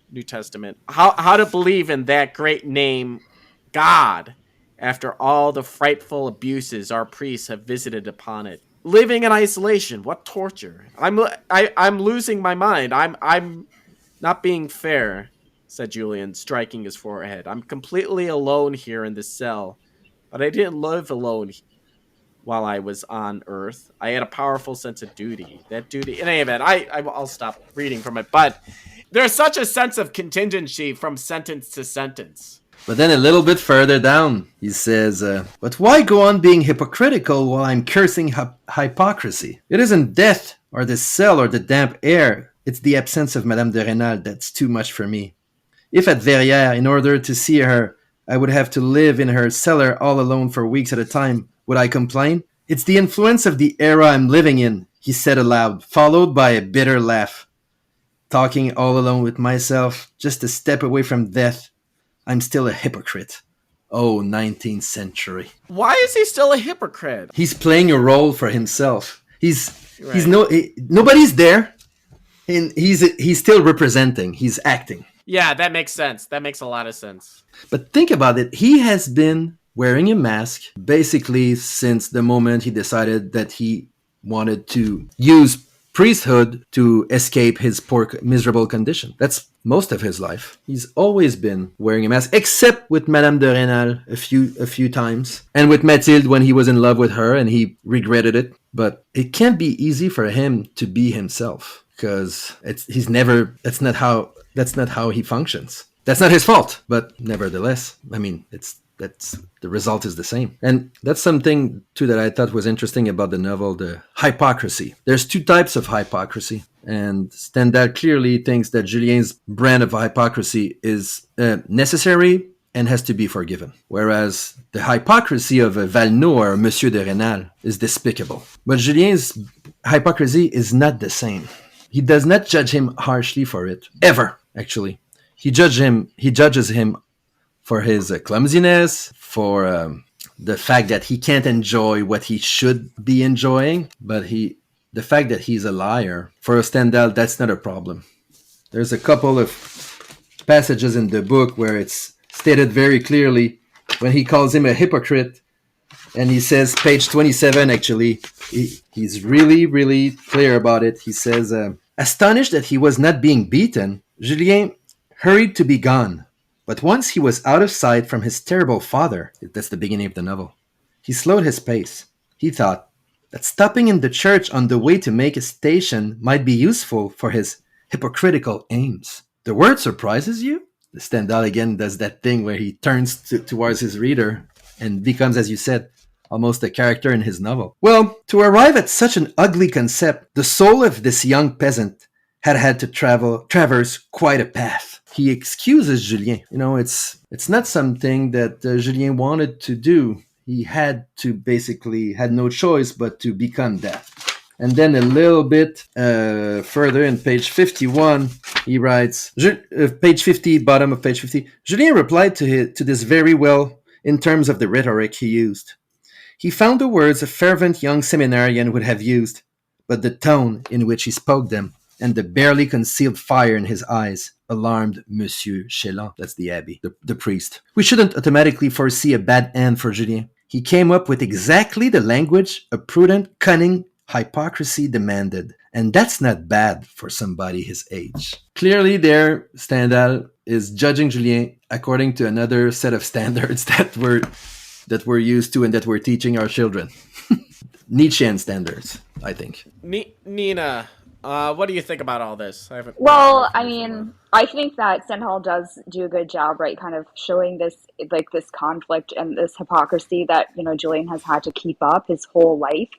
New Testament, how to believe in that great name, God, after all the frightful abuses our priests have visited upon it. Living in isolation, what torture. I'm losing my mind. I'm not being fair, said Julian, striking his forehead. I'm completely alone here in this cell, but I didn't live alone while I was on Earth. I had a powerful sense of duty. That duty, in any event, I'll stop reading from it, but there's such a sense of contingency from sentence to sentence. But then a little bit further down, he says, but why go on being hypocritical while I'm cursing hypocrisy? It isn't death or the cell or the damp air. It's the absence of Madame de Rênal that's too much for me. If at Verrières, in order to see her, I would have to live in her cellar all alone for weeks at a time, would I complain? It's the influence of the era I'm living in, he said aloud, followed by a bitter laugh. Talking all alone with myself, just a step away from death. I'm still a hypocrite. Oh, 19th century. Why is he still a hypocrite? He's playing a role for himself. Nobody's there, and he's still representing. He's acting. Yeah, that makes sense. That makes a lot of sense. But think about it. He has been wearing a mask basically since the moment he decided that he wanted to use priesthood to escape his poor, miserable condition. That's most of his life. He's always been wearing a mask, except with Madame de Rênal a few times, and with Mathilde when he was in love with her and he regretted it. But it can't be easy for him to be himself because that's not how he functions. That's not his fault, but nevertheless, I mean, that's the result is the same. And that's something too that I thought was interesting about the novel, the hypocrisy. There's two types of hypocrisy, and Stendhal clearly thinks that Julien's brand of hypocrisy is necessary and has to be forgiven, whereas the hypocrisy of a Valneau or a Monsieur de Rênal is despicable. But Julien's hypocrisy is not the same. He does not judge him harshly for it, ever, actually. He judges him for his clumsiness, for the fact that he can't enjoy what he should be enjoying, but the fact that he's a liar, for Stendhal, that's not a problem. There's a couple of passages in the book where it's stated very clearly when he calls him a hypocrite, and he says, page 27 actually, he's really, really clear about it. He says, astonished that he was not being beaten, Julien hurried to be gone. But once he was out of sight from his terrible father, that's the beginning of the novel, He slowed his pace. He thought that stopping in the church on the way to make a station might be useful for his hypocritical aims. The word surprises you? The Stendhal again does that thing where he turns towards his reader and becomes, as you said, almost a character in his novel. Well, to arrive at such an ugly concept, the soul of this young peasant had to traverse quite a path. He excuses Julien. It's not something that Julien wanted to do. He had no choice but to become that. And then a little bit further in page 51, he writes, page 50, bottom of page 50, Julien replied to this very well in terms of the rhetoric he used. He found the words a fervent young seminarian would have used, but the tone in which he spoke them and the barely concealed fire in his eyes alarmed Monsieur Chélan, that's the abbé, the priest. We shouldn't automatically foresee a bad end for Julien. He came up with exactly the language a prudent, cunning hypocrisy demanded, and that's not bad for somebody his age. Clearly there, Stendhal is judging Julien according to another set of standards that we're used to and that we're teaching our children. Nietzschean standards, I think. Nina, what do you think about all this? Well, I mean, I think that Stendhal does do a good job, right? Kind of showing this, like, this conflict and this hypocrisy that, Julian has had to keep up his whole life.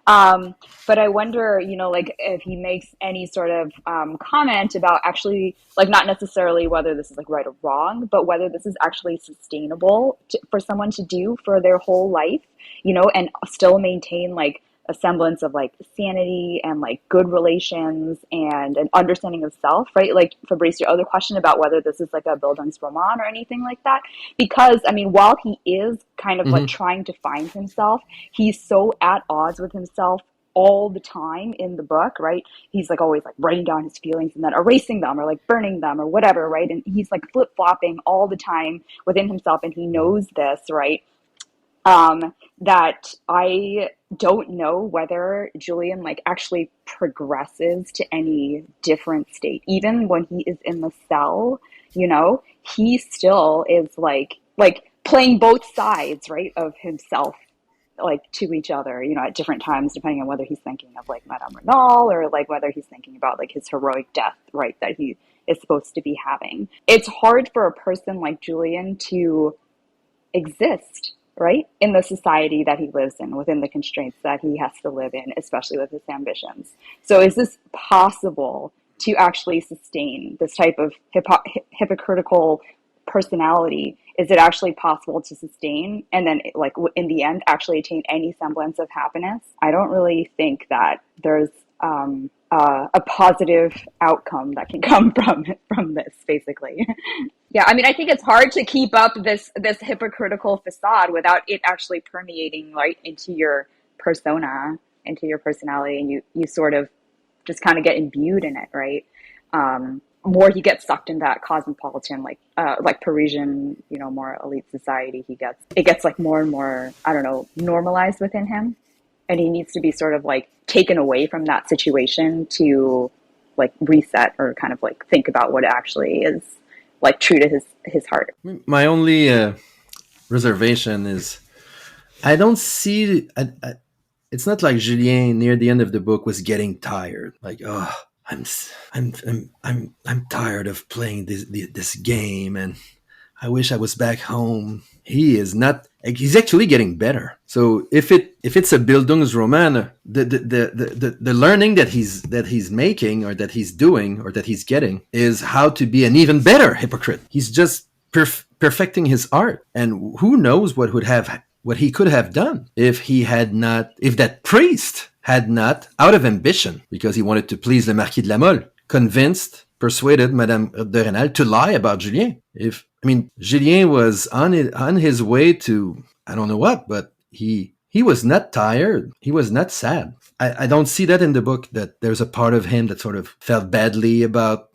But I wonder, like, if he makes any sort of comment about actually, like, not necessarily whether this is, like, right or wrong, but whether this is actually sustainable for someone to do for their whole life, and still maintain, like, a semblance of, like, sanity and, like, good relations and an understanding of self, right? Like, Fabrice, your other question about whether this is, like, a Bildungsroman or anything like that. Because, I mean, while he is kind of, like, trying to find himself, he's so at odds with himself all the time in the book, right? He's, like, always, like, writing down his feelings and then erasing them or, like, burning them or whatever, right? And he's, like, flip-flopping all the time within himself, and he knows this, right? That I don't know whether Julian, like, actually progresses to any different state. Even when he is in the cell, he still is like playing both sides, right, of himself, like, to each other, at different times, depending on whether he's thinking of, like, Madame Renal or, like, whether he's thinking about, like, his heroic death, right, that he is supposed to be having. It's hard for a person like Julian to exist, right, in the society that he lives in, within the constraints that he has to live in, especially with his ambitions. So is this possible to actually sustain this type of hypocritical personality? Is it actually possible to sustain and then, like, in the end, actually attain any semblance of happiness? I don't really think that there's a positive outcome that can come from this, basically. Yeah, I mean, I think it's hard to keep up this hypocritical facade without it actually permeating, right, into your persona, into your personality, and you sort of just kind of get imbued in it, right? More he gets sucked in that cosmopolitan, like Parisian, more elite society, it gets like more and more, I don't know, normalized within him, and he needs to be sort of like taken away from that situation to, like, reset or kind of, like, think about what actually is, like, true to his heart. My only reservation is I don't see. It's not like Julien near the end of the book was getting tired. Like, oh, I'm tired of playing this game, and I wish I was back home. He is not. He's actually getting better. So if it's a Bildungsroman, the learning that he's making or that he's doing or that he's getting is how to be an even better hypocrite. He's just perfecting his art, and who knows what he could have done if that priest had not, out of ambition, because he wanted to please the Marquis de la Mole, persuaded Madame de Rênal to lie about Julien. Julien was on his way to, I don't know what, but he was not tired. He was not sad. I don't see that in the book, that there's a part of him that sort of felt badly about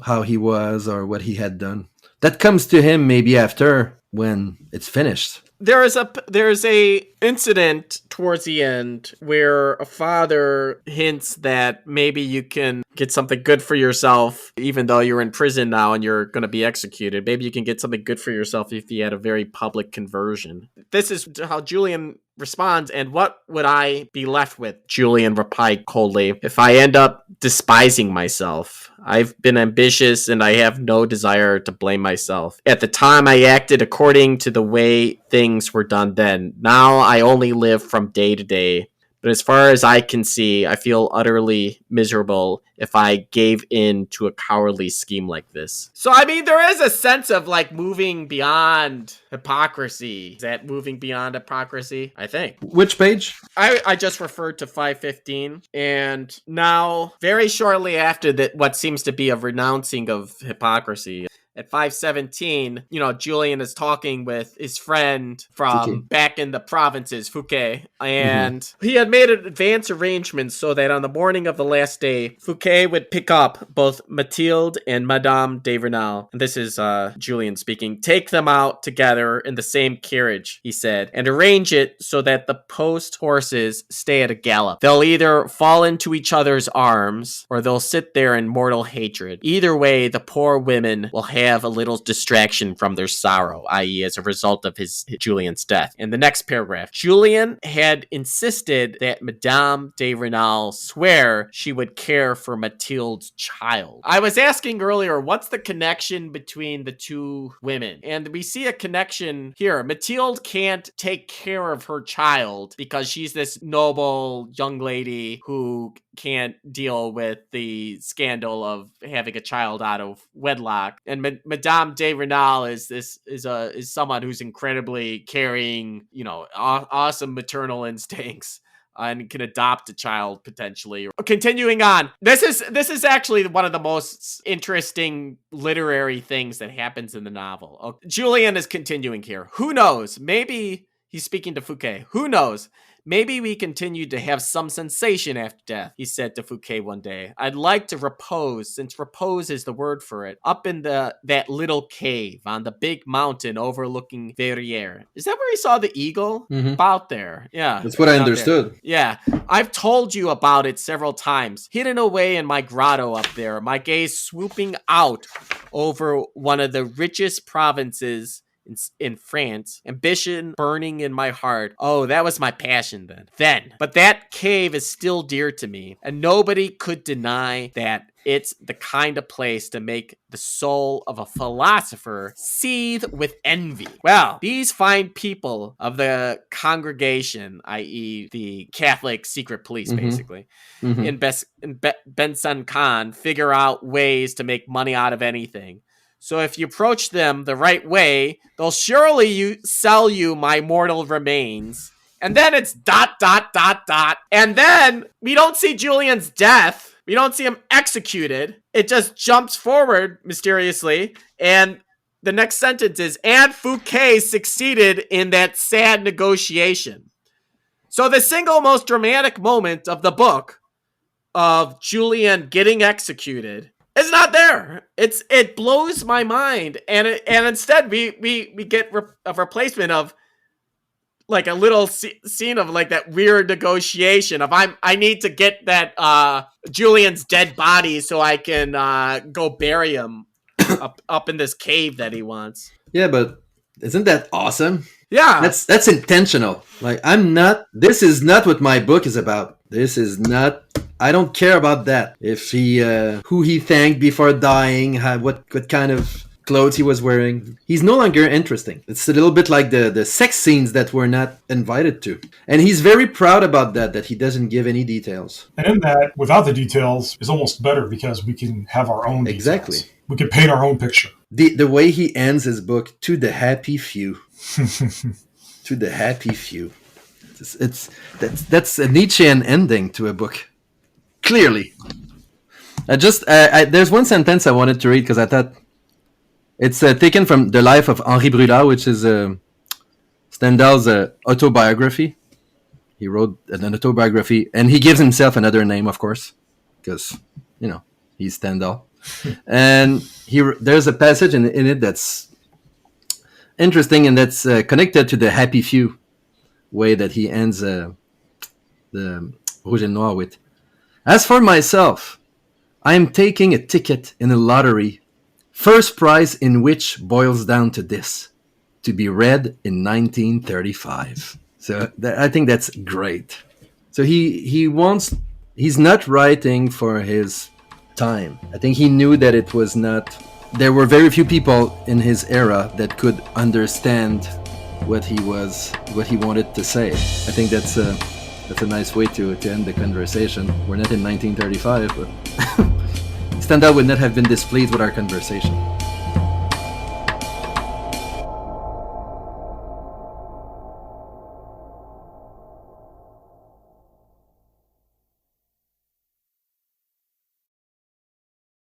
how he was or what he had done. That comes to him maybe after, when it's finished. There's a incident towards the end where a father hints that maybe you can get something good for yourself, even though you're in prison now and you're going to be executed. Maybe you can get something good for yourself if you had a very public conversion. This is how Julian responds, and what would I be left with? Julian replied coldly, if I end up despising myself. I've been ambitious and I have no desire to blame myself. At the time, I acted according to the way things were done then. Now I only live from day to day. But as far as I can see, I feel utterly miserable if I gave in to a cowardly scheme like this. So, I mean, there is a sense of like moving beyond hypocrisy. Is that moving beyond hypocrisy? I think. Which page? I just referred to 515. And now, very shortly after that, what seems to be a renouncing of hypocrisy. At 517, Julian is talking with his friend from Fouquet. back in the provinces, Fouquet, and he had made advance arrangements so that on the morning of the last day, Fouquet would pick up both Mathilde and Madame de Vernal. And this is Julian speaking. Take them out together in the same carriage, he said, and arrange it so that the post horses stay at a gallop. They'll either fall into each other's arms or they'll sit there in mortal hatred. Either way, the poor women will have a little distraction from their sorrow, i.e. as a result of Julian's death. In the next paragraph, Julian had insisted that Madame de Renal swear she would care for Mathilde's child. I was asking earlier, what's the connection between the two women? And we see a connection here. Mathilde can't take care of her child because she's this noble young lady who can't deal with the scandal of having a child out of wedlock. And Madame de Renal is someone who's incredibly caring, awesome maternal instincts. And can adopt a child potentially. Continuing on, this is actually one of the most interesting literary things that happens in the novel. Okay. Julian is continuing here. Who knows? Maybe he's speaking to Fouquet. Who knows? Maybe we continue to have some sensation after death, he said to Fouquet one day. I'd like to repose, since repose is the word for it, up in that little cave on the big mountain overlooking Verrières. Is that where he saw the eagle? Mm-hmm. About there. Yeah. That's what I understood. There. Yeah. I've told you about it several times. Hidden away in my grotto up there, my gaze swooping out over one of the richest provinces in France, ambition burning in my heart. Oh, that was my passion then. But that cave is still dear to me, and nobody could deny that it's the kind of place to make the soul of a philosopher seethe with envy. Well, these fine people of the congregation, i.e. the Catholic secret police, basically, in Bensan Khan, figure out ways to make money out of anything. So if you approach them the right way, they'll surely sell you my mortal remains. And then it's ... And then we don't see Julian's death. We don't see him executed. It just jumps forward mysteriously. And the next sentence is, and Fouquet succeeded in that sad negotiation. So the single most dramatic moment of the book of Julian getting executed is not there. It blows my mind, and instead we get a replacement of like a little scene of like that weird negotiation of I need to get that Julian's dead body so I can go bury him up in this cave that he wants. Yeah, but isn't that awesome? Yeah, that's intentional. Like this is not what my book is about. This is not. I don't care about that. If who he thanked before dying, what kind of clothes he was wearing. He's no longer interesting. It's a little bit like the sex scenes that we're not invited to. And he's very proud about that he doesn't give any details. And in that, without the details, is almost better because we can have our own details. Exactly. We can paint our own picture. The way he ends his book, to the happy few. To the happy few. That's a Nietzschean ending to a book. Clearly. There's one sentence I wanted to read because I thought it's taken from the life of Henri Brulard, which is Stendhal's autobiography. He wrote an autobiography, and he gives himself another name, of course, because, he's Stendhal. And there's a passage in it that's interesting, and that's connected to the happy few way that he ends the Rouge and Noir with. As for myself, I am taking a ticket in a lottery, first prize in which boils down to this: to be read in 1935. So I think that's great. So he's not writing for his time. I think he knew that it was not, there were very few people in his era that could understand what he wanted to say. I think that's a nice way to end the conversation. We're not in 1935, but Stendhal would not have been displeased with our conversation.